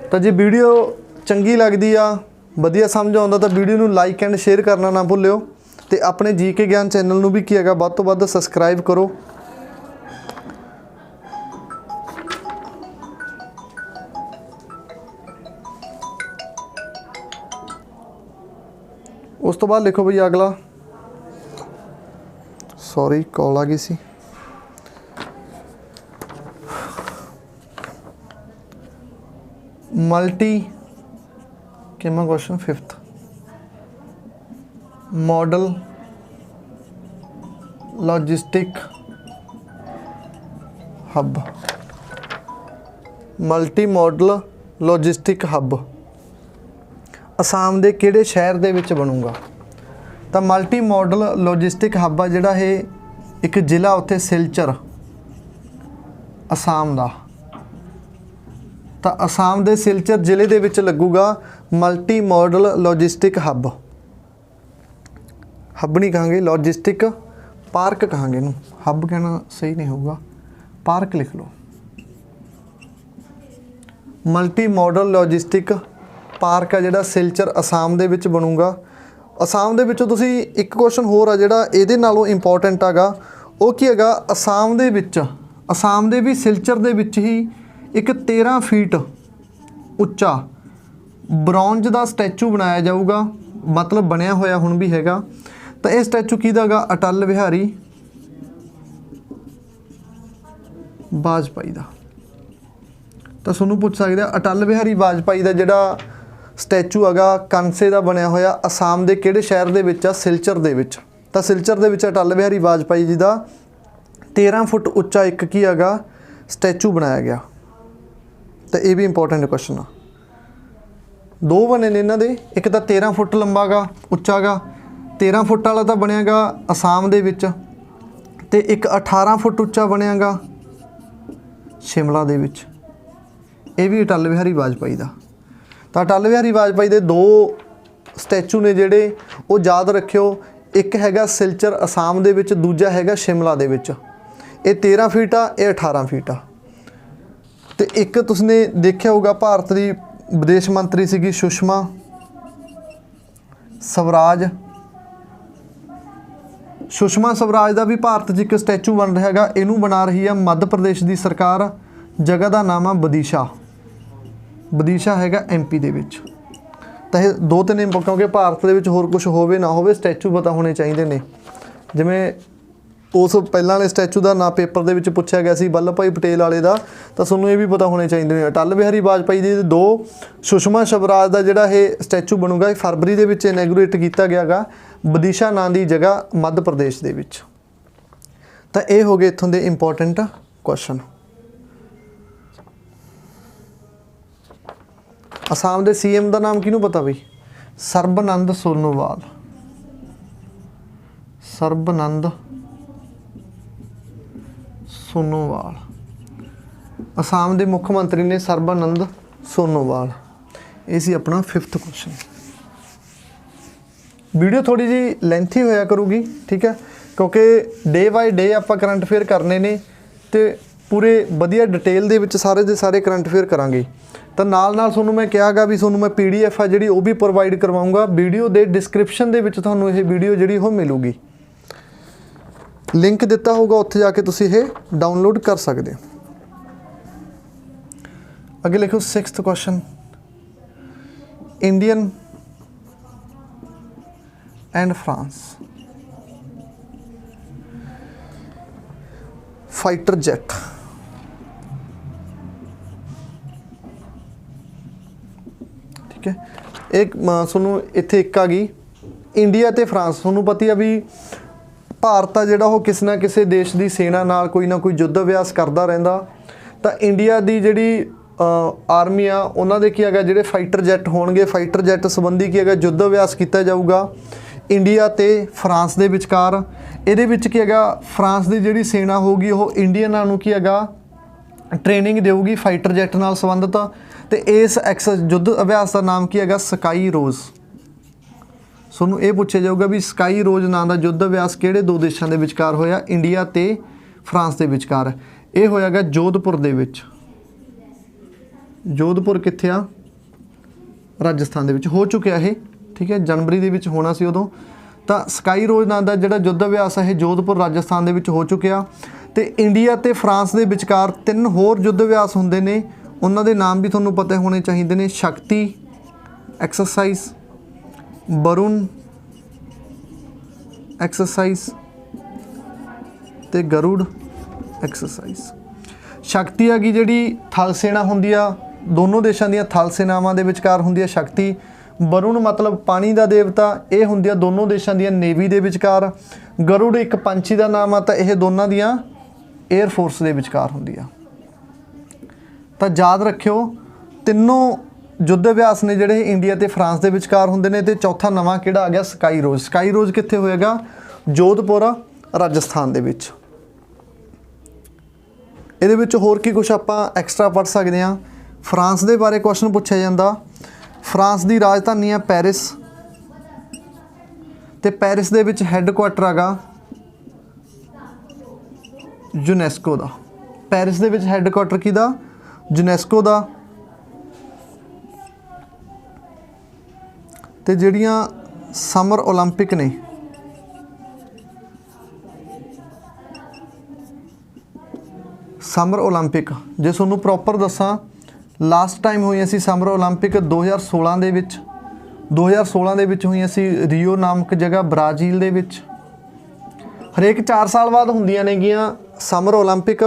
तो जे वीडियो चंगी लगती आ वधिया समझ आउंदा तो वीडियो नूं लाइक एंड शेयर करना ना भुल्लिओ ते अपने GK ज्ञान चैनल नूं भी की हैगा वध तो वध सबसक्राइब करो। उस तो बाद लिखो भई अगला, सॉरी कॉल आ गई सी। मल्टी कितना question 5th model logistic hub, multi modal logistic hub Assam के किहड़े शहर दे विच बनूगा। तो मल्टी मॉडल लॉजिस्टिक हब आ जिहड़ा है एक जिला उत्थे सिलचर असम का। तो असम के सिलचर जिले के विच लगूगा multi modal logistic hub. Hub नहीं कहांगे लॉजिस्टिक पार्क कहांगे नूं, हब कहना सही नहीं होगा, पार्क लिख लो। मल्टी मॉडल लॉजिस्टिक पार्क है जिहड़ा सिलचर असम दे विच बनूगा। असम दे विचों तुसीं एक क्वेश्चन होर आ जिहड़ा इहदे नालों इंपॉर्टेंट हैगा वो की हैगा असम दे विच, असम दे भी सिलचर दे विच ही एक 13 फीट उच्चा ब्रॉन्ज का स्टैचू बनाया जाऊगा, मतलब बनया होया हुण भी हैगा। तो यह स्टैचू किहदा गा अटल बिहारी वाजपेयी का। तो तुहानूं पुछ सकदे अटल बिहारी वाजपेयी का जिहड़ा स्टैचू हैगा कांसे का बनया होया असम के किहड़े शहर दे विच आ, सिलचर दे विच। तो सिलचर दे विच अटल बिहारी वाजपेयी जी का 13 फुट उच्चा एक की हैगा स्टैचू बनाया गया। तो ये भी इंपॉर्टेंट क्वेश्चन आ। दो बने ने इन्हां दे, एक तो 13 फुट लंबा गा उच्चा गा, 13 फुट वाला तो बनिया गा असम दे विच ते एक 18 फुट उच्चा बनिया गा शिमला दे विच। ये भी अटल बिहारी वाजपेयी का। तो अटल बिहारी वाजपेयी के 2 स्टैचू ने जिहड़े वो याद रखियो, एक हैगा सिलचर असम दे विच, दूजा हैगा शिमला दे विच। ये 13 फीट आ, ये 18 फीट आ। तो एक तुसने देखा होगा भारत की विदेश मंत्री सी सुषमा स्वराज। सुषमा स्वराज का भी भारत च एक स्टैचू बन रहा है, इनू बना रही है मध्य प्रदेश की सरकार। जगह का नाम है विदिशा, विदिशा हैगा MP दे विच। तो ये 2-3 क्योंकि भारत के होर कुछ होवे ना होवे स्टैचू पता होने चाहिए ने। जिवें ਉਸ ਪਹਿਲਾਂ ਵਾਲੇ ਸਟੈਚੂ ਦਾ ਨਾਂ ਪੇਪਰ ਦੇ ਵਿੱਚ ਪੁੱਛਿਆ ਗਿਆ ਸੀ ਵੱਲਭ ਭਾਈ ਪਟੇਲ ਵਾਲੇ ਦਾ, ਤਾਂ ਤੁਹਾਨੂੰ ਇਹ ਵੀ ਪਤਾ ਹੋਣੇ ਚਾਹੀਦੇ ਨੇ। ਅਟਲ ਬਿਹਾਰੀ ਵਾਜਪਾਈ ਦੇ 2, ਸੁਸ਼ਮਾ ਸਵਰਾਜ ਦਾ ਜਿਹੜਾ ਇਹ ਸਟੈਚੂ ਬਣੂਗਾ ਇਹ ਫਰਵਰੀ ਦੇ ਵਿੱਚ ਇਨੈਗੂਰੇਟ ਕੀਤਾ ਗਿਆ ਗਾ ਵਿਦਿਸ਼ਾ ਨਾਂ ਦੀ ਜਗ੍ਹਾ ਮੱਧ ਪ੍ਰਦੇਸ਼ ਦੇ ਵਿੱਚ। ਤਾਂ ਇਹ ਹੋ ਗਏ ਇੱਥੋਂ ਦੇ ਇੰਪੋਰਟੈਂਟ ਕੁਐਸਚਨ। ਅਸਾਮ ਦੇ ਸੀਐਮ ਦਾ ਨਾਮ ਕਿਹਨੂੰ ਪਤਾ ਬਈ? ਸਰਬਨੰਦ ਸੋਨੋਵਾਲ। ਸਰਬਨੰਦ ਸੋਨੋਵਾਲ ਅਸਾਮ ਦੇ ਮੁੱਖ ਮੰਤਰੀ ਨੇ ਸਰਬਾਨੰਦ ਸੋਨੋਵਾਲ। ਇਹ ਸੀ ਆਪਣਾ 5th ਕੁਐਸਚਨ। ਵੀਡੀਓ ਥੋੜੀ ਜੀ ਲੈਂਥੀ ਹੋਇਆ ਕਰੂਗੀ, ਠੀਕ ਹੈ, ਕਿਉਂਕਿ ਡੇ ਬਾਈ ਡੇ ਆਪਾਂ ਕਰੰਟ ਅਫੇਅਰ ਕਰਨੇ ਨੇ ਤੇ ਪੂਰੇ ਵਧੀਆ ਡਿਟੇਲ ਦੇ ਵਿੱਚ ਸਾਰੇ ਦੇ ਸਾਰੇ ਕਰੰਟ ਅਫੇਅਰ ਕਰਾਂਗੇ। ਤਾਂ ਨਾਲ ਨਾਲ ਤੁਹਾਨੂੰ ਮੈਂ ਕਿਹਾਗਾ ਵੀ ਤੁਹਾਨੂੰ ਮੈਂ PDF ਆ ਜਿਹੜੀ ਉਹ ਵੀ ਪ੍ਰੋਵਾਈਡ ਕਰਵਾਉਂਗਾ। ਵੀਡੀਓ ਦੇ ਡਿਸਕ੍ਰਿਪਸ਼ਨ ਦੇ ਵਿੱਚ ਤੁਹਾਨੂੰ ਇਹ ਵੀਡੀਓ ਜਿਹੜੀ ਉਹ ਮਿਲੂਗੀ, ਲਿੰਕ ਦਿੱਤਾ ਹੋਊਗਾ, ਉੱਥੇ ਜਾ ਕੇ ਤੁਸੀਂ ਇਹ ਡਾਊਨਲੋਡ ਕਰ ਸਕਦੇ ਹੋ। ਅੱਗੇ ਲਿਖੋ 6th question. Indian and France fighter jet ठीक है। एक ਤੁਹਾਨੂੰ ਇੱਥੇ ਇੱਕ ਆ ਗਈ ਇੰਡੀਆ ਤੇ ਫਰਾਂਸ। ਤੁਹਾਨੂੰ ਪਤਾ ਹੈ ਵੀ ਭਾਰਤ ਆ ਜਿਹੜਾ ਉਹ ਕਿਸੇ ਨਾ ਕਿਸੇ ਦੇਸ਼ ਦੀ ਸੈਨਾ ਨਾਲ ਕੋਈ ਨਾ ਕੋਈ ਯੁੱਧ ਅਭਿਆਸ ਕਰਦਾ ਰਹਿੰਦਾ। ਤਾਂ ਇੰਡੀਆ ਦੀ ਜਿਹੜੀ ਆਰਮੀ ਆ ਉਹਨਾਂ ਦੇ ਕੀ ਹੈਗਾ ਜਿਹੜੇ ਫਾਈਟਰ ਜੈਟ ਹੋਣਗੇ, ਫਾਈਟਰ ਜੈਟ ਸੰਬੰਧੀ ਕੀ ਹੈਗਾ ਯੁੱਧ ਅਭਿਆਸ ਕੀਤਾ ਜਾਊਗਾ ਇੰਡੀਆ ਤੇ ਫਰਾਂਸ ਦੇ ਵਿਚਕਾਰ। ਇਹਦੇ ਵਿੱਚ ਕੀ ਹੈਗਾ ਫਰਾਂਸ ਦੀ ਜਿਹੜੀ ਸੈਨਾ ਹੋਊਗੀ ਉਹ ਇੰਡੀਅਨਾਂ ਨੂੰ ਕੀ ਹੈਗਾ ਟ੍ਰੇਨਿੰਗ ਦੇਊਗੀ ਫਾਈਟਰ ਜੈਟ ਨਾਲ ਸੰਬੰਧਿਤ। ਤੇ ਇਸ ਯੁੱਧ ਅਭਿਆਸ ਦਾ ਨਾਮ ਕੀ ਹੈਗਾ ਸਕਾਈ ਰੋਜ਼। ਤੁਹਾਨੂੰ ਇਹ ਪੁੱਛਿਆ ਜਾਊਗਾ ਵੀ ਸਕਾਈ ਰੋਜ਼ ਨਾਂ ਦਾ ਯੁੱਧ ਅਭਿਆਸ ਕਿਹੜੇ ਦੋ ਦੇਸ਼ਾਂ ਦੇ ਵਿਚਕਾਰ ਹੋਇਆ? ਇੰਡੀਆ ਤੇ ਫਰਾਂਸ ਦੇ ਵਿਚਕਾਰ। ਇਹ ਹੋਇਆਗਾ ਜੋਧਪੁਰ ਦੇ ਵਿੱਚ। ਜੋਧਪੁਰ ਕਿੱਥੇ ਆ? ਰਾਜਸਥਾਨ ਦੇ ਵਿੱਚ ਹੋ ਚੁੱਕਿਆ ਇਹ, ਠੀਕ ਹੈ, ਜਨਵਰੀ ਦੇ ਵਿੱਚ ਹੋਣਾ ਸੀ ਉਦੋਂ। ਤਾਂ ਸਕਾਈ ਰੋਜ਼ ਨਾਂ ਦਾ ਜਿਹੜਾ ਯੁੱਧ ਅਭਿਆਸ ਹੈ ਇਹ ਜੋਧਪੁਰ ਰਾਜਸਥਾਨ ਦੇ ਵਿੱਚ ਹੋ ਚੁੱਕਿਆ। ਤੇ ਇੰਡੀਆ ਤੇ ਫਰਾਂਸ ਦੇ ਵਿਚਕਾਰ 3 ਹੋਰ ਯੁੱਧ ਅਭਿਆਸ ਹੁੰਦੇ ਨੇ, ਉਹਨਾਂ ਦੇ ਨਾਮ ਵੀ ਤੁਹਾਨੂੰ ਪਤਾ ਹੋਣੇ ਚਾਹੀਦੇ ਨੇ। ਸ਼ਕਤੀ ਐਕਸਰਸਾਈਜ਼, ਵਰੁਣ ਐਕਸਰਸਾਈਜ਼ ਤੇ ਗਰੁੜ ਐਕਸਰਸਾਈਜ਼। ਸ਼ਕਤੀ ਹੈਗੀ ਜਿਹੜੀ ਥਲ ਸੈਨਾ ਹੁੰਦੀ ਆ, ਦੋਨੋਂ ਦੇਸ਼ਾਂ ਦੀਆਂ ਥਲ ਸੈਨਾਵਾਂ ਦੇ ਵਿਚਕਾਰ ਹੁੰਦੀ ਆ ਸ਼ਕਤੀ। ਵਰੁਣ ਮਤਲਬ ਪਾਣੀ ਦਾ ਦੇਵਤਾ, ਇਹ ਹੁੰਦੀ ਆ ਦੋਨੋਂ ਦੇਸ਼ਾਂ ਦੀਆਂ ਨੇਵੀ ਦੇ ਵਿਚਕਾਰ। ਗਰੁੜ ਇੱਕ ਪੰਛੀ ਦਾ ਨਾਮ ਆ, ਤਾਂ ਇਹ ਦੋਨਾਂ ਦੀਆਂ 에ਅਰ ਫੋਰਸ ਦੇ ਵਿਚਕਾਰ ਹੁੰਦੀ ਆ। ਤਾਂ ਯਾਦ ਰੱਖਿਓ ਤਿੰਨੋਂ ਯੁੱਧ ਅਭਿਆਸ ਨੇ ਜਿਹੜੇ ਇੰਡੀਆ ਤੇ ਫਰਾਂਸ ਦੇ ਵਿਚਕਾਰ ਹੁੰਦੇ ਨੇ। ਤੇ ਚੌਥਾ ਨਵਾਂ ਕਿਹੜਾ ਆ ਗਿਆ ਸਕਾਈ ਰੋਜ਼। ਸਕਾਈ ਰੋਜ਼ ਕਿੱਥੇ ਹੋਏਗਾ? ਜੋਧਪੁਰ ਰਾਜਸਥਾਨ ਦੇ ਵਿੱਚ। ਇਹਦੇ ਵਿੱਚ ਹੋਰ ਕੀ ਕੁਝ ਆਪਾਂ ਐਕਸਟਰਾ ਪੜ੍ਹ ਸਕਦੇ ਹਾਂ? ਫਰਾਂਸ ਦੇ ਬਾਰੇ ਕੁਐਸਚਨ ਪੁੱਛਿਆ ਜਾਂਦਾ। ਫਰਾਂਸ ਦੀ ਰਾਜਧਾਨੀ ਆ ਪੈਰਿਸ ਤੇ ਪੈਰਿਸ ਦੇ ਵਿੱਚ ਹੈੱਡਕੁਆਟਰ ਹੈਗਾ ਯੂਨੈਸਕੋ ਦਾ। ਪੈਰਿਸ ਦੇ ਵਿੱਚ ਹੈੱਡਕੁਆਟਰ ਕਿਹਦਾ? ਯੂਨੈਸਕੋ ਦਾ। ਤੇ ਜਿਹੜੀਆਂ ਸਮਰ ਓਲੰਪਿਕ ਨੇ ਸਮਰ ਓਲੰਪਿਕ ਜੇ ਤੁਹਾਨੂੰ ਪ੍ਰੋਪਰ ਦੱਸਾਂ ਲਾਸਟ ਟਾਈਮ ਹੋਈਆਂ ਸੀ ਸਮਰ ਓਲੰਪਿਕ 2016 ਦੇ ਵਿੱਚ। 2016 ਦੇ ਵਿੱਚ ਹੋਈਆਂ ਸੀ ਰੀਓ ਨਾਮਕ ਜਗ੍ਹਾ ਬ੍ਰਾਜ਼ੀਲ ਦੇ ਵਿੱਚ। ਹਰੇਕ 4 ਸਾਲ ਬਾਅਦ ਹੁੰਦੀਆਂ ਨੇਗੀਆਂ ਸਮਰ ਓਲੰਪਿਕ।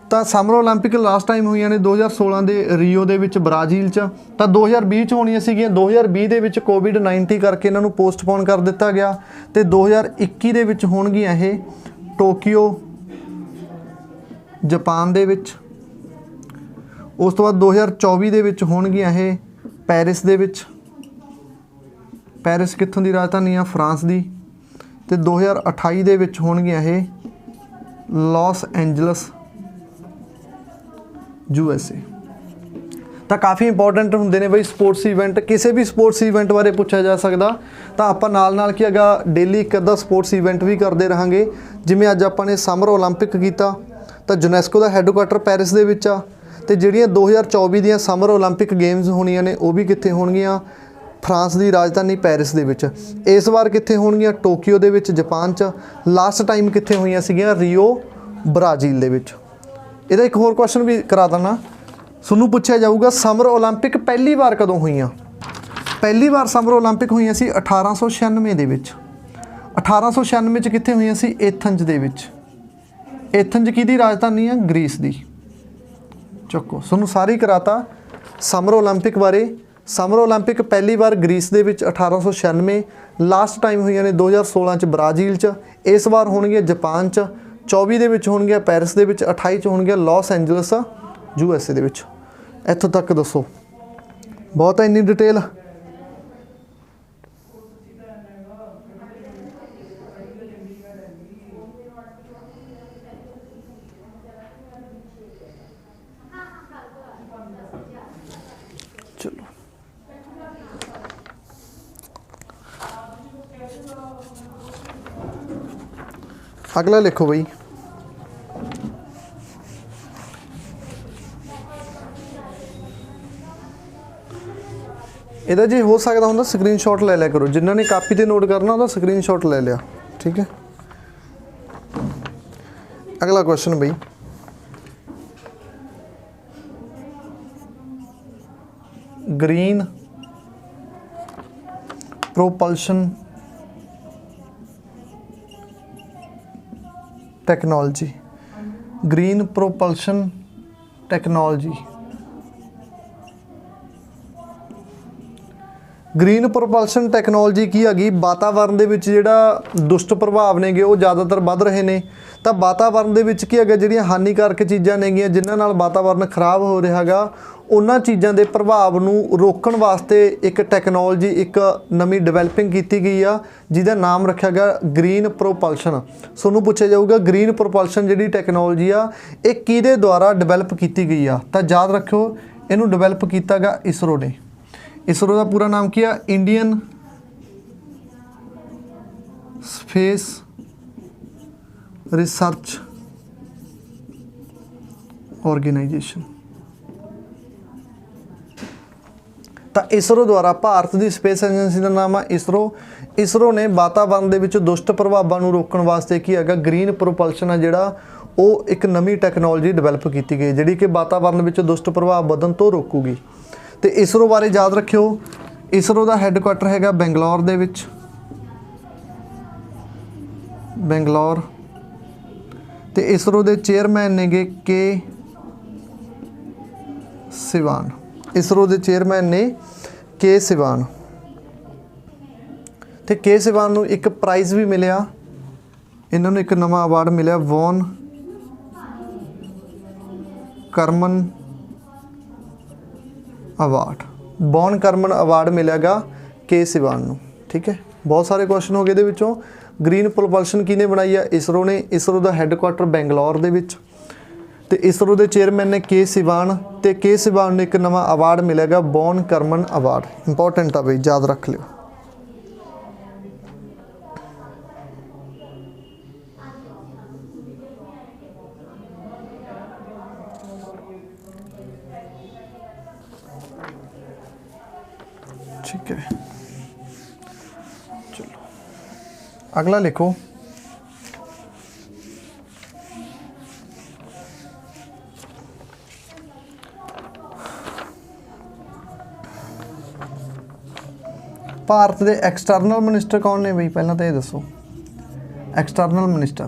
ਤਾਂ ਸਮਰ ਓਲੰਪਿਕ ਲਾਸਟ ਟਾਈਮ ਹੋਈਆਂ ਨੇ 2016 ਦੇ ਰੀਓ ਦੇ ਵਿੱਚ ਬ੍ਰਾਜ਼ੀਲ 'ਚ। ਤਾਂ 2020 'ਚ ਹੋਣੀਆਂ ਸੀਗੀਆਂ। 2020 ਦੇ ਵਿੱਚ ਕੋਵਿਡ-19 ਕਰਕੇ ਇਹਨਾਂ ਨੂੰ ਪੋਸਟਪੋਨ ਕਰ ਦਿੱਤਾ ਗਿਆ। ਤੇ 2021 ਦੇ ਵਿੱਚ ਹੋਣਗੀਆਂ ਇਹ ਟੋਕੀਓ ਜਾਪਾਨ ਦੇ ਵਿੱਚ। ਉਸ ਤੋਂ ਬਾਅਦ 2024 ਦੇ ਵਿੱਚ ਹੋਣਗੀਆਂ ਇਹ ਪੈਰਿਸ ਦੇ ਵਿੱਚ। ਪੈਰਿਸ ਕਿੱਥੋਂ ਦੀ ਰਾਜਧਾਨੀ ਆ? ਫਰਾਂਸ ਦੀ। ਤੇ 2028 ਦੇ ਵਿੱਚ ਹੋਣਗੀਆਂ ਇਹ ਲਾਸ ਐਂਜਲਸ USA। ਤਾਂ ਕਾਫੀ ਇੰਪੋਰਟੈਂਟ ਹੁੰਦੇ ਨੇ ਬਈ ਸਪੋਰਟਸ ਇਵੈਂਟ। ਕਿਸੇ ਵੀ ਸਪੋਰਟਸ ਇਵੈਂਟ ਬਾਰੇ ਪੁੱਛਿਆ ਜਾ ਸਕਦਾ। ਤਾਂ ਆਪਾਂ ਨਾਲ ਨਾਲ ਕੀ ਹੈਗਾ ਡੇਲੀ ਇੱਕ ਅੱਧਾ ਸਪੋਰਟਸ ਇਵੈਂਟ ਵੀ ਕਰਦੇ ਰਹਾਂਗੇ। ਜਿਵੇਂ ਅੱਜ ਆਪਾਂ ਨੇ ਸਮਰ ਓਲੰਪਿਕ ਕੀਤਾ ਤਾਂ ਯੂਨੈਸਕੋ ਦਾ ਹੈੱਡਕੁਆਟਰ ਪੈਰਿਸ ਦੇ ਵਿੱਚ ਆ। ਤੇ ਜਿਹੜੀਆਂ 2024 ਦੀਆਂ ਸਮਰ ਓਲੰਪਿਕ ਗੇਮਸ ਹੋਣੀਆਂ ਨੇ ਉਹ ਵੀ ਕਿੱਥੇ ਹੋਣਗੀਆਂ? ਫਰਾਂਸ ਦੀ ਰਾਜਧਾਨੀ ਪੈਰਿਸ ਦੇ ਵਿੱਚ। ਇਸ ਵਾਰ ਕਿੱਥੇ ਹੋਣਗੀਆਂ? ਟੋਕੀਓ ਦੇ ਵਿੱਚ ਜਾਪਾਨ 'ਚ। ਲਾਸਟ ਟਾਈਮ ਕਿੱਥੇ ਹੋਈਆਂ ਸੀਗੀਆਂ? ਰੀਓ ਬ੍ਰਾਜ਼ੀਲ ਦੇ ਵਿੱਚ। ਇਹਦਾ ਇੱਕ ਹੋਰ ਕੁਐਸਚਨ ਵੀ ਕਰਾ ਦੇਣਾ ਤੁਹਾਨੂੰ। ਪੁੱਛਿਆ ਜਾਊਗਾ ਸਮਰ ਓਲੰਪਿਕ ਪਹਿਲੀ ਵਾਰ ਕਦੋਂ ਹੋਈਆਂ? ਪਹਿਲੀ ਵਾਰ ਸਮਰ ਓਲੰਪਿਕ ਹੋਈਆਂ ਸੀ 1896 ਦੇ ਵਿੱਚ। 1896 ਚ ਕਿੱਥੇ ਹੋਈਆਂ ਸੀ? एथेंस ਦੇ ਵਿੱਚ। एथेंस ਕਿਹਦੀ ਰਾਜਧਾਨੀ ਆ? ਗ੍ਰੀਸ ਦੀ। ਚੱਕੋ ਤੁਹਾਨੂੰ ਸਾਰੀ ਕਰਾਤਾ ਸਮਰ ਓਲੰਪਿਕ ਬਾਰੇ। ਸਮਰ ਓਲੰਪਿਕ ਪਹਿਲੀ ਵਾਰ ਗ੍ਰੀਸ ਦੇ ਵਿੱਚ 1896, ਲਾਸਟ ਟਾਈਮ ਹੋਈਆਂ ਨੇ 2016 ਚ ਬ੍ਰਾਜ਼ੀਲ ਚ, ਇਸ ਵਾਰ ਹੋਣਗੀਆਂ ਜਾਪਾਨ ਚ, 24 ਦੇ ਵਿੱਚ ਹੋਣਗੀਆਂ ਪੈਰਿਸ ਦੇ ਵਿੱਚ, 28 ਚ ਹੋਣਗੀਆਂ ਲਾਸ ਐਂਜਲਸ USA ਦੇ ਵਿੱਚ। ਇੱਥੋਂ ਤੱਕ ਦੱਸੋ, ਬਹੁਤ ਹੈ ਇੰਨੀ ਡਿਟੇਲ। चलो अगला लिखो बई। ਇਹਦਾ ਜੇ ਹੋ ਸਕਦਾ ਹੁੰਦਾ ਸਕਰੀਨਸ਼ਾਟ ਲੈ ਲਿਆ ਕਰੋ, ਜਿਨ੍ਹਾਂ ਨੇ ਕਾਪੀ ਤੇ ਨੋਟ ਕਰਨਾ ਉਹਦਾ ਸਕਰੀਨਸ਼ਾਟ ਲੈ ਲਿਆ, ਠੀਕ ਹੈ। ਅਗਲਾ ਕੁਐਸਚਨ ਬਈ, green propulsion technology. Green propulsion technology. Green propulsion technology की हैगी? वातावरण दे विच जिहड़ा दुष्ट प्रभाव नेगे वो ज़्यादातर वध रहे ने, तो वातावरण दे विच की हैगा जिहड़ियां हानिकारक चीज़ां नेगियां जिन्हां नाल वातावरण खराब हो रहा हैगा, उन्हां चीज़ां दे प्रभाव नूं रोकण वास्ते एक टैक्नोलॉजी एक नवीं डिवेलपिंग की गई आ, जिहदा नाम रखा गया ग्रीन प्रोपल्शन। सोनू पूछा जाऊगा ग्रीन प्रोपल्शन जिहड़ी टैक्नोलॉजी आ ये किहदे द्वारा डिवेलप की गई आ? तो याद रखियो इहनूं डिवेलप कीता गा इसरो ने। इसरो का पूरा नाम क्या? Indian Space Research Organisation. तो इसरो द्वारा भारत की स्पेस एजेंसी का नाम है इसरो। इसरो ने वातावरण दे विच दुष्ट प्रभावों को रोकने वास्ते की हैगा ग्रीन प्रोपल्शन है जिहड़ा वो एक नवीं टैक्नोलॉजी डिवेलप की गई जिहड़ी कि वातावरण विच दुष्ट प्रभाव बदन तो रोकूगी। तो इसरो बारे याद रखियो इसरो का हैडकुआटर हैगा बेंगलौर दे विच, बेंगलौर। तो इसरो के चेयरमैन नेगे के सिवान। इसरो के चेयरमैन ने के सिवान। तो के सिवान नूं एक प्राइज़ भी मिलिया, इन्होंने एक नवा अवार्ड मिलिया वॉन करमन अवार्ड। बॉन करमन अवार्ड मिलेगा के सिवान नूं, ठीक है। बहुत सारे क्वेश्चन हो गए दे विचों। ग्रीन प्रोपल्शन किने बनाई है? इसरो ने। इसरो का हैडकुआटर बेंगलौर दे विच। ते इसरो के चेयरमैन ने के सिवान। तो के सिवान ने एक नवा अवार्ड मिलेगा बॉन करमन अवार्ड। इंपॉर्टेंट है भाई, याद रख लियो। ठीक है, चलो अगला लिखो। भारत के एक्सटर्नल मिनिस्टर कौन ने भाई? पहला तो ये दसो एक्सटर्नल मिनिस्टर।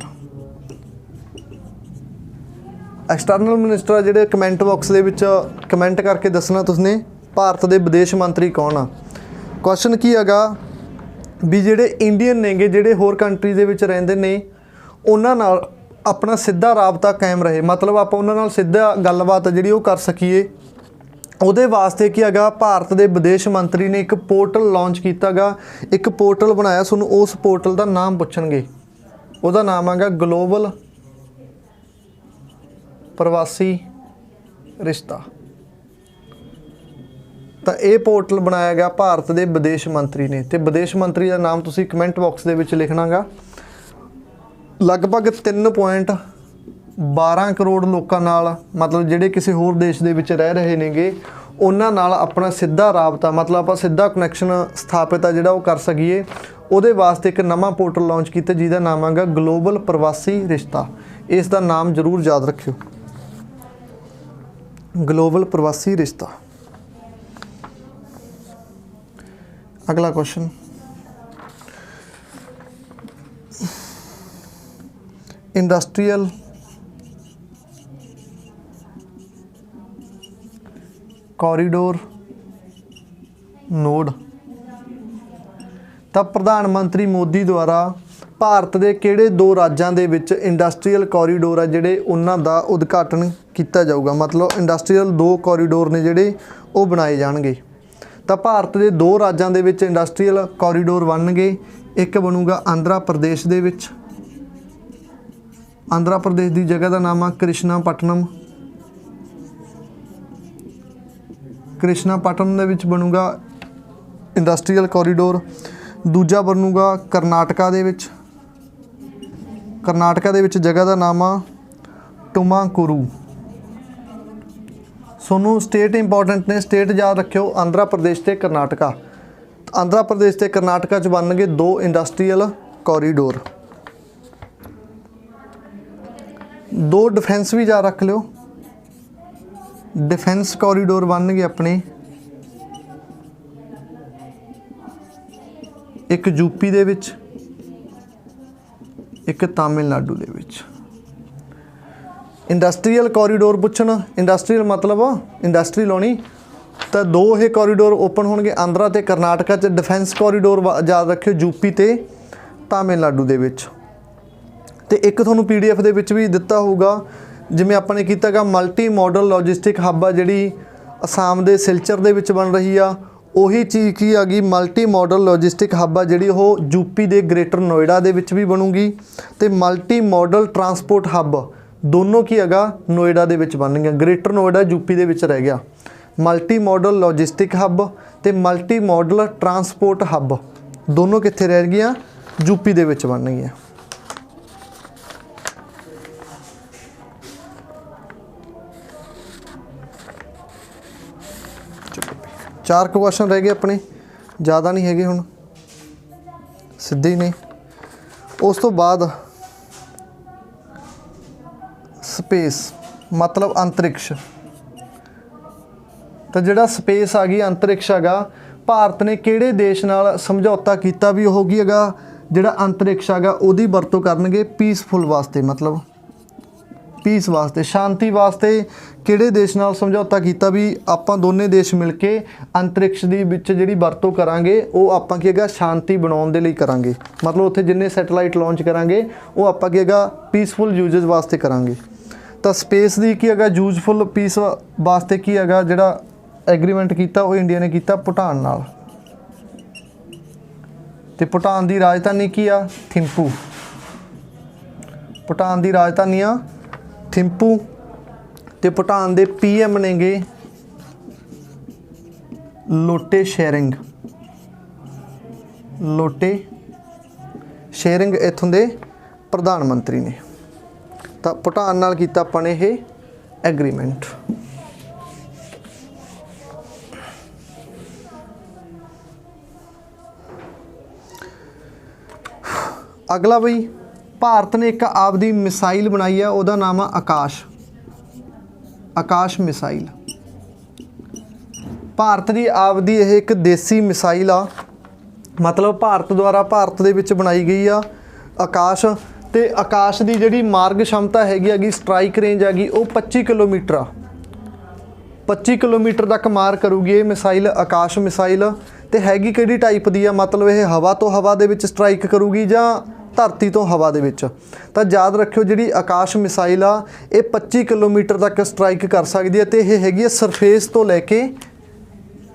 एक्सटर्नल मिनिस्टर जिहड़े कमेंट बॉक्स दे विच कमेंट करके दसना तुसने भारत के विदेश मंत्री कौन आ। क्वेश्चन की हैगा भी जिहड़े इंडियन नेगे जिहड़े होर कंट्री दे विच रहिंदे ने उन्हां नाल अपना सीधा राबता कायम रहे, मतलब आप उन्हां नाल सीधा गलबात जिहड़ी वो कर सकीए। ਉਹਦੇ वास्ते की हैगा भारत के विदेश मंत्री ने एक पोर्टल लॉन्च किया गा, एक पोर्टल बनाया। सुनो उस पोर्टल का नाम पूछणगे, ਉਹਦਾ नाम हैगा ग्लोबल प्रवासी रिश्ता। तो यह पोर्टल बनाया गया भारत के विदेश मंत्री ने। तो विदेश मंत्री का नाम तुसी कमेंट बॉक्स के विच लिखना गा। लगभग 3.12 करोड़ लोगों नाल, मतलब जिहड़े किसी होर देश दे विच रह रहे नेगे उन्हां नाल अपना सीधा राबता, मतलब आप सीधा कनैक्शन स्थापित है जिहड़ा वो कर सकीए। ਉਹਦੇ वास्ते एक नवा पोर्टल लॉन्च किया जिसका नाम है ग्लोबल प्रवासी रिश्ता। इसका नाम जरूर याद रखियो, ग्लोबल प्रवासी रिश्ता। अगला क्वेश्चन, इंडस्ट्रीयल कॉरीडोर नोड। ਤਾਂ ਪ੍ਰਧਾਨ ਮੰਤਰੀ ਮੋਦੀ ਦੁਆਰਾ ਭਾਰਤ ਦੇ ਕਿਹੜੇ ਦੋ ਰਾਜਾਂ ਦੇ ਵਿੱਚ ਇੰਡਸਟਰੀਅਲ ਕੋਰੀਡੋਰ ਆ ਜਿਹੜੇ ਉਹਨਾਂ ਦਾ ਉਦਘਾਟਨ ਕੀਤਾ ਜਾਊਗਾ। ਮਤਲਬ ਇੰਡਸਟਰੀਅਲ ਦੋ ਕੋਰੀਡੋਰ ਨੇ ਜਿਹੜੇ ਉਹ ਬਣਾਏ ਜਾਣਗੇ। ਤਾਂ ਭਾਰਤ ਦੇ ਦੋ ਰਾਜਾਂ ਦੇ ਵਿੱਚ ਇੰਡਸਟਰੀਅਲ ਕੋਰੀਡੋਰ ਬਣਨਗੇ। ਇੱਕ ਬਣੂਗਾ ਆਂਧਰਾ ਪ੍ਰਦੇਸ਼ ਦੇ ਵਿੱਚ, ਆਂਧਰਾ ਪ੍ਰਦੇਸ਼ ਦੀ ਜਗ੍ਹਾ ਦਾ ਨਾਮ ਆ ਕ੍ਰਿਸ਼ਨਾਪਟਨਮ। ਕ੍ਰਿਸ਼ਨਾਪਟਨਮ ਦੇ ਵਿੱਚ ਬਣੂਗਾ ਇੰਡਸਟਰੀਅਲ ਕੋਰੀਡੋਰ। ਦੂਜਾ ਬਣੂਗਾ ਕਰਨਾਟਕਾ ਦੇ ਵਿੱਚ, ਕਰਨਾਟਕਾ ਦੇ ਵਿੱਚ ਜਗ੍ਹਾ ਦਾ ਨਾਮ ਆ ਟੁਮਾਕੁਰੂ। ਤੁਹਾਨੂੰ ਸਟੇਟ ਇੰਪੋਰਟੈਂਟ ਨੇ, ਸਟੇਟ ਯਾਦ ਰੱਖਿਓ ਆਂਧਰਾ ਪ੍ਰਦੇਸ਼ ਤੇ ਕਰਨਾਟਕਾ। ਆਂਧਰਾ ਪ੍ਰਦੇਸ਼ ਤੇ ਕਰਨਾਟਕਾ 'ਚ ਬਣਨਗੇ ਦੋ ਇੰਡਸਟਰੀਅਲ ਕੋਰੀਡੋਰ। ਦੋ डिफेंस भी याद रख लियो, डिफेंस कोरीडोर बननगे अपने, एक यूपी दे विच, एक तमिलनाडु दे विच। इंडस्ट्रीयल कोरीडोर पुछना, इंडस्ट्रीयल मतलब इंडस्ट्री लानी, तो दो ये कोरीडोर ओपन होणगे आंध्रा ते करनाटका च। डिफेंस कोरीडोर याद रखियो यूपी ते तमिलनाडु दे विच। ते एक तुहानूं PDF दे विच भी दिता होगा, जिवें आपां ने कीता गा मल्टी मॉडल लॉजिस्टिक हब आ जिहड़ी आसाम दे सिलचर दे विच बन रही आ, ਉਹੀ ਚੀਜ਼ ਕੀ ਆ ਗਈ ਮਲਟੀ ਮਾਡਲ ਲੌਜਿਸਟਿਕ ਹੱਬ ਆ ਜਿਹੜੀ ਉਹ ਯੂਪੀ ਦੇ ਗ੍ਰੇਟਰ ਨੋਇਡਾ ਦੇ ਵਿੱਚ ਵੀ ਬਣੂਗੀ। ਤੇ ਮਲਟੀ ਮਾਡਲ ਟਰਾਂਸਪੋਰਟ ਹੱਬ ਦੋਨੋਂ ਕੀ ਹੈਗਾ ਨੋਇਡਾ ਦੇ ਵਿੱਚ ਬਣਨਗੇ। ਗ੍ਰੇਟਰ ਨੋਇਡਾ ਯੂਪੀ ਦੇ ਵਿੱਚ ਰਹਿ ਗਿਆ। ਮਲਟੀ ਮਾਡਲ ਲੌਜਿਸਟਿਕ ਹੱਬ ਤੇ ਮਲਟੀ ਮਾਡਲ ਟਰਾਂਸਪੋਰਟ ਹੱਬ ਦੋਨੋਂ ਕਿੱਥੇ ਰਹਿ ਗਈਆਂ? ਯੂਪੀ ਦੇ ਵਿੱਚ ਬਣਨਗੀਆਂ। चार क्वेश्चन रह गए अपने, ज़्यादा नहीं है हुण, सीधे ही ने। उस तो बाद स्पेस मतलब अंतरिक्ष। तो जिहड़ा स्पेस आ गई अंतरिक्ष हैगा, भारत ने किहड़े देश नाल समझौता कीता भी वो की हैगा जिहड़ा अंतरिक्ष हैगा उहदी वरतों करनगे पीसफुल वास्ते, मतलब पीस वास्ते, शांति वास्ते। किहड़े देश नाल समझौता कीता भी आपां दोने देश मिल के अंतरिक्ष दी विच जिहड़ी वरतों करांगे वो आपां की हैगा शांति बनाउण दे लई करांगे। मतलब उत्थे जिन्ने सैटेलाइट लॉन्च करांगे वो आपां की हैगा पीसफुल यूजेज वास्ते करांगे। तो स्पेस दी की हैगा यूजफुल पीस वास्ते की हैगा जिहड़ा एग्रीमेंट कीता वो इंडिया ने कीता भूटान नाल। ते भूटान दी राजधानी की आ? थिंपू। भूटान दी राजधानी आ थिंपू। ते भूटान दे PM नेगे लोटे शेरिंग। लोटे शेरिंग इत्थों दे प्रधानमंत्री ने। तो भूटान नाल कीता आपां ने ये एग्रीमेंट। अगला बई, भारत ने एक आपदी मिसाइल बनाई है, उसका नाम है आकाश। आकाश मिसाइल भारत की आपदी यह एक देसी मिसाइल आ, मतलब भारत द्वारा भारत दे विच बनाई गई आ आकाश। ते आकाश की जिहड़ी मार्ग क्षमता हैगी स्ट्राइक रेंज हैगी वो 25 किलोमीटर आ। 25 किलोमीटर तक मार करूगी ये मिसाइल, आकाश मिसाइल। ते हैगी किहड़ी टाइप दी आ? मतलब ये हवा तो हवा दे विच स्ट्राइक करूगी जां धरती तो हवा दे विच? तां याद रखियो जिहड़ी आकाश मिसाइल आ ये 25 किलोमीटर तक स्ट्राइक कर सकदी है। ते ये हैगी सरफेस तो लैके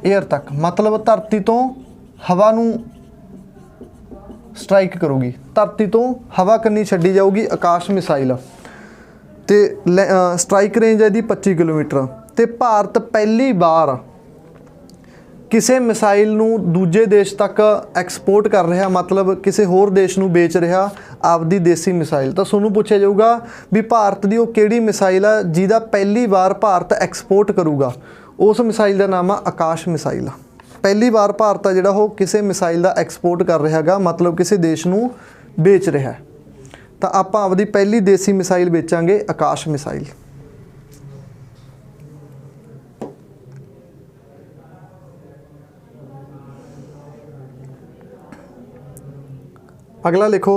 एयर तक, मतलब धरती तो हवा नूं स्ट्राइक करूगी, धरती तो हवा कन्नी छड्डी जाऊगी आकाश मिसाइल। ते स्ट्राइक रेंज है 25 किलोमीटर। ते भारत पहली बार किसी मिसाइल नूं दूजे देश तक एक्सपोर्ट कर रहा, मतलब किसी होर देश नूं बेच रहा आपदी देसी मिसाइल। तो तुहानूं पुछया जाऊगा भी भारत दी वो किहड़ी मिसाइल है जिहदा पहली बार भारत एक्सपोर्ट करूगा? उस मिसाइल का नाम है आकाश मिसाइल। पहली बार भारत आ जिहड़ा वो किसी मिसाइल का एक्सपोर्ट कर रहा है, मतलब किसी देश नूं बेच रहा है। तो आपां आपदी पहली देसी मिसाइल बेचांगे आकाश मिसाइल। अगला लिखो,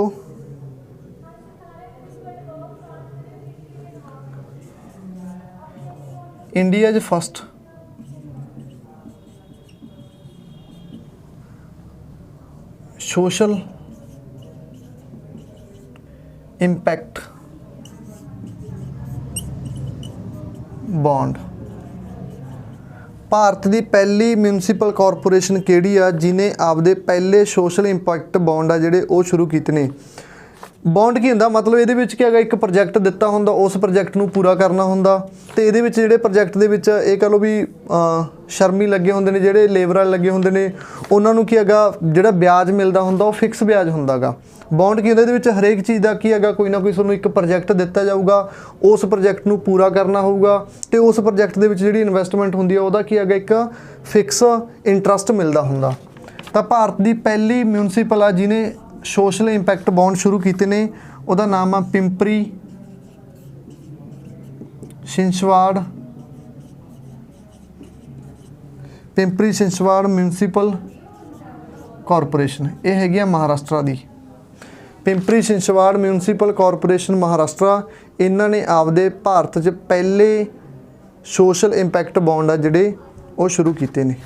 ਇੰਡੀਆ 'ਚ first social impact bond. Bharat ਦੀ ਪਹਿਲੀ ਮਿਊਨਿਸਪਲ ਕਾਰਪੋਰੇਸ਼ਨ ਕਿਹੜੀ ਆ ਜਿਹਨੇ ਆਪਦੇ ਪਹਿਲੇ ਸੋਸ਼ਲ ਇੰਪੈਕਟ ਬੌਂਡ ਆ ਜਿਹੜੇ ਉਹ ਸ਼ੁਰੂ ਕੀਤੇ ਨੇ। ਬੌਂਡ ਕੀ ਹੁੰਦਾ, ਮਤਲਬ ਇਹਦੇ ਵਿੱਚ ਕੀ ਹੈਗਾ, ਇੱਕ ਪ੍ਰੋਜੈਕਟ ਦਿੱਤਾ ਹੁੰਦਾ, ਉਸ ਪ੍ਰੋਜੈਕਟ ਨੂੰ ਪੂਰਾ ਕਰਨਾ ਹੁੰਦਾ। ਤੇ ਇਹਦੇ ਵਿੱਚ ਜਿਹੜੇ ਪ੍ਰੋਜੈਕਟ ਦੇ ਵਿੱਚ ਇਹ ਕਹ ਲਓ ਵੀ ਸ਼ਰਮੀ ਲੱਗੇ ਹੁੰਦੇ ਨੇ, ਜਿਹੜੇ ਲੇਬਰ ਵਾਲੇ ਲੱਗੇ ਹੁੰਦੇ ਨੇ, ਉਹਨਾਂ ਨੂੰ ਕੀ ਹੈਗਾ, ਜਿਹੜਾ ਵਿਆਜ ਮਿਲਦਾ ਹੁੰਦਾ ਉਹ ਫਿਕਸ ਵਿਆਜ ਹੁੰਦਾ ਗਾ। ਬੌਂਡ ਕੀ ਹੁੰਦਾ, ਇਹਦੇ ਵਿੱਚ ਹਰੇਕ ਚੀਜ਼ ਦਾ ਕੀ ਹੈਗਾ, ਕੋਈ ਨਾ ਕੋਈ ਤੁਹਾਨੂੰ ਇੱਕ ਪ੍ਰੋਜੈਕਟ ਦਿੱਤਾ ਜਾਊਗਾ, ਉਸ ਪ੍ਰੋਜੈਕਟ ਨੂੰ ਪੂਰਾ ਕਰਨਾ ਹੋਊਗਾ ਤੇ ਉਸ ਪ੍ਰੋਜੈਕਟ ਦੇ ਵਿੱਚ ਜਿਹੜੀ ਇਨਵੈਸਟਮੈਂਟ ਹੁੰਦੀ ਹੈ ਉਹਦਾ ਕੀ ਹੈਗਾ, ਇੱਕ ਫਿਕਸ ਇੰਟਰਸਟ ਮਿਲਦਾ ਹੁੰਦਾ। ਤਾਂ ਭਾਰਤ ਦੀ ਪਹਿਲੀ ਮਿਊਨਿਸਪਲ ਆ ਜਿਹਨੇ ਸੋਸ਼ਲ ਇੰਪੈਕਟ ਬੌਂਡ ਸ਼ੁਰੂ ਕੀਤੇ ਨੇ, ਉਹਦਾ ਨਾਮ ਆ ਪਿੰਪਰੀ ਛਿੰਛਵਾੜ ਮਿਊਨਿਸਪਲ ਕਾਰਪੋਰੇਸ਼ਨ। ਇਹ ਹੈਗੀ ਆ ਮਹਾਰਾਸ਼ਟਰ ਦੀ। ਪਿੰਪਰੀ ਛਿੰਛਵਾੜ ਮਿਊਨਿਸਪਲ ਕਾਰਪੋਰੇਸ਼ਨ ਮਹਾਰਾਸ਼ਟਰ, ਇਹਨਾਂ ਨੇ ਆਪਦੇ ਭਾਰਤ 'ਚ ਪਹਿਲੇ ਸੋਸ਼ਲ ਇੰਪੈਕਟ ਬੌਂਡ ਆ ਜਿਹੜੇ ਉਹ ਸ਼ੁਰੂ ਕੀਤੇ ਨੇ।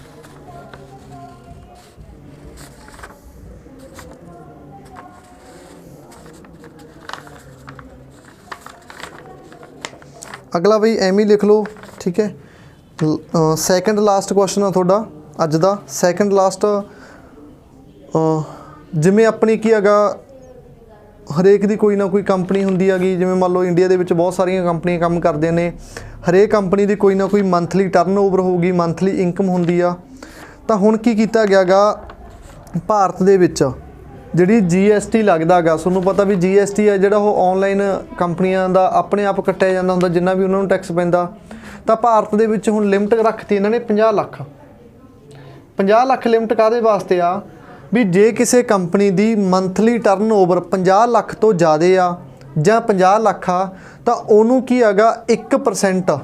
अगला बई एम ही लिख लो, ठीक है। सैकेंड लास्ट क्वेश्चन आ तुहाडा अज दा। सैकेंड लास्ट जिमें अपनी की हैगा, हरेक दी कोई ना कोई कंपनी हुंदी हैगी, जिमें मान लो इंडिया दे विच बहुत सारियां कंपनियां काम करदियां ने। हरेक कंपनी दी कोई ना कोई मंथली टर्नओवर होगी, मंथली इनकम हुंदी आ। तां हुण की कीता गया गा, भारत दे विच ਜਿਹੜੀ GST ਲੱਗਦਾ ਗਾ, ਤੁਹਾਨੂੰ ਪਤਾ ਵੀ GST ਹੈ ਜਿਹੜਾ ਉਹ ਆਨਲਾਈਨ ਕੰਪਨੀਆਂ ਦਾ ਆਪਣੇ ਆਪ ਕੱਟਿਆ ਜਾਂਦਾ ਹੁੰਦਾ, ਜਿੰਨਾ ਵੀ ਉਹਨਾਂ ਨੂੰ ਟੈਕਸ ਪੈਂਦਾ। ਤਾਂ ਭਾਰਤ ਦੇ ਵਿੱਚ ਹੁਣ ਲਿਮਟ ਰੱਖਤੀ ਇਹਨਾਂ ਨੇ 50 ਲੱਖ। 50 ਲੱਖ ਲਿਮਟ ਕਾਹਦੇ ਵਾਸਤੇ ਆ ਵੀ ਜੇ ਕਿਸੇ ਕੰਪਨੀ ਦੀ ਮੰਥਲੀ ਟਰਨਓਵਰ 50 ਲੱਖ ਤੋਂ ਜ਼ਿਆਦਾ ਆ ਜਾਂ 50 ਲੱਖ ਆ ਤਾਂ ਉਹਨੂੰ ਕੀ ਹੈਗਾ 1%,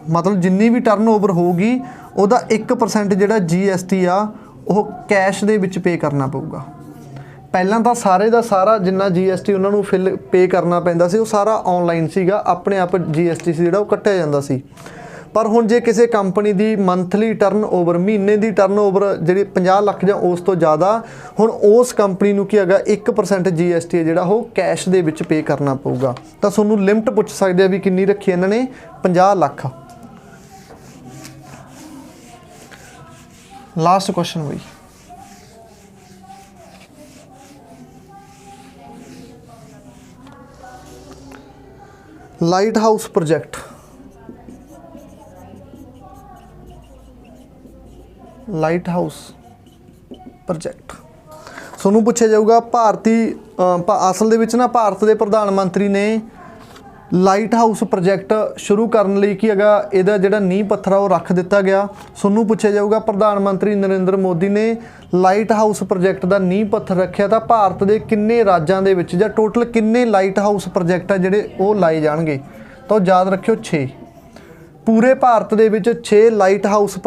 ਮਤਲਬ ਜਿੰਨੀ ਵੀ ਟਰਨਓਵਰ ਹੋਊਗੀ ਉਹਦਾ 1% ਜਿਹੜਾ GST ਆ ਉਹ ਕੈਸ਼ ਦੇ ਵਿੱਚ ਪੇ ਕਰਨਾ ਪਊਗਾ। ਪਹਿਲਾਂ ਤਾਂ ਸਾਰੇ ਦਾ ਸਾਰਾ ਜਿੰਨਾ GST ਉਹਨਾਂ ਨੂੰ ਪੇ ਕਰਨਾ ਪੈਂਦਾ ਸੀ ਉਹ ਸਾਰਾ ਆਨਲਾਈਨ ਸੀਗਾ, ਆਪਣੇ ਆਪ GST ਸੀ ਜਿਹੜਾ ਉਹ ਕੱਟਿਆ ਜਾਂਦਾ ਸੀ। ਪਰ ਹੁਣ ਜੇ ਕਿਸੇ ਕੰਪਨੀ ਦੀ ਮੰਥਲੀ ਟਰਨਓਵਰ, ਮਹੀਨੇ ਦੀ ਟਰਨਓਵਰ ਜਿਹੜੀ 50 ਲੱਖ ਜਾਂ ਉਸ ਤੋਂ ਜ਼ਿਆਦਾ, ਹੁਣ ਉਸ ਕੰਪਨੀ ਨੂੰ ਕੀ ਹੈਗਾ 1% GST ਜਿਹੜਾ ਉਹ ਕੈਸ਼ ਦੇ ਵਿੱਚ ਪੇ ਕਰਨਾ ਪਊਗਾ। ਤਾਂ ਤੁਹਾਨੂੰ ਲਿਮਟ ਪੁੱਛ ਸਕਦੇ ਆ ਵੀ ਕਿੰਨੀ ਰੱਖੀ ਇਹਨਾਂ ਨੇ, 50 ਲੱਖ। ਲਾਸਟ ਕੁਐਸਚਨ ਬਈ, light house project. Light house project ਤੁਹਾਨੂੰ ਪੁੱਛਿਆ ਜਾਊਗਾ ਭਾਰਤੀ ਅਸਲ ਦੇ ਵਿੱਚ ਨਾ ਭਾਰਤ ਦੇ ਪ੍ਰਧਾਨ ਮੰਤਰੀ ਨੇ ਲਾਈਟ ਹਾਊਸ ਪ੍ਰੋਜੈਕਟ ਸ਼ੁਰੂ ਕਰਨ ਲਈ ਕੀ ਹੈਗਾ, ਇਹਦਾ ਜਿਹੜਾ ਨੀਂਹ ਪੱਥਰ ਆ ਉਹ ਰੱਖ ਦਿੱਤਾ ਗਿਆ। ਤੁਹਾਨੂੰ ਪੁੱਛਿਆ ਜਾਊਗਾ ਪ੍ਰਧਾਨ ਮੰਤਰੀ ਨਰਿੰਦਰ ਮੋਦੀ ਨੇ ਲਾਈਟ ਹਾਊਸ ਪ੍ਰੋਜੈਕਟ ਦਾ ਨੀਂਹ ਪੱਥਰ ਰੱਖਿਆ ਤਾਂ ਭਾਰਤ ਦੇ ਕਿੰਨੇ ਰਾਜਾਂ ਦੇ ਵਿੱਚ ਜਾਂ ਟੋਟਲ ਕਿੰਨੇ ਲਾਈਟ ਹਾਊਸ ਪ੍ਰੋਜੈਕਟ ਆ ਜਿਹੜੇ ਉਹ ਲਾਏ ਜਾਣਗੇ। ਤਾਂ ਯਾਦ ਰੱਖਿਓ 6। ਪੂਰੇ ਭਾਰਤ ਦੇ ਵਿੱਚ 6 ਲਾਈਟ ਹਾਊਸ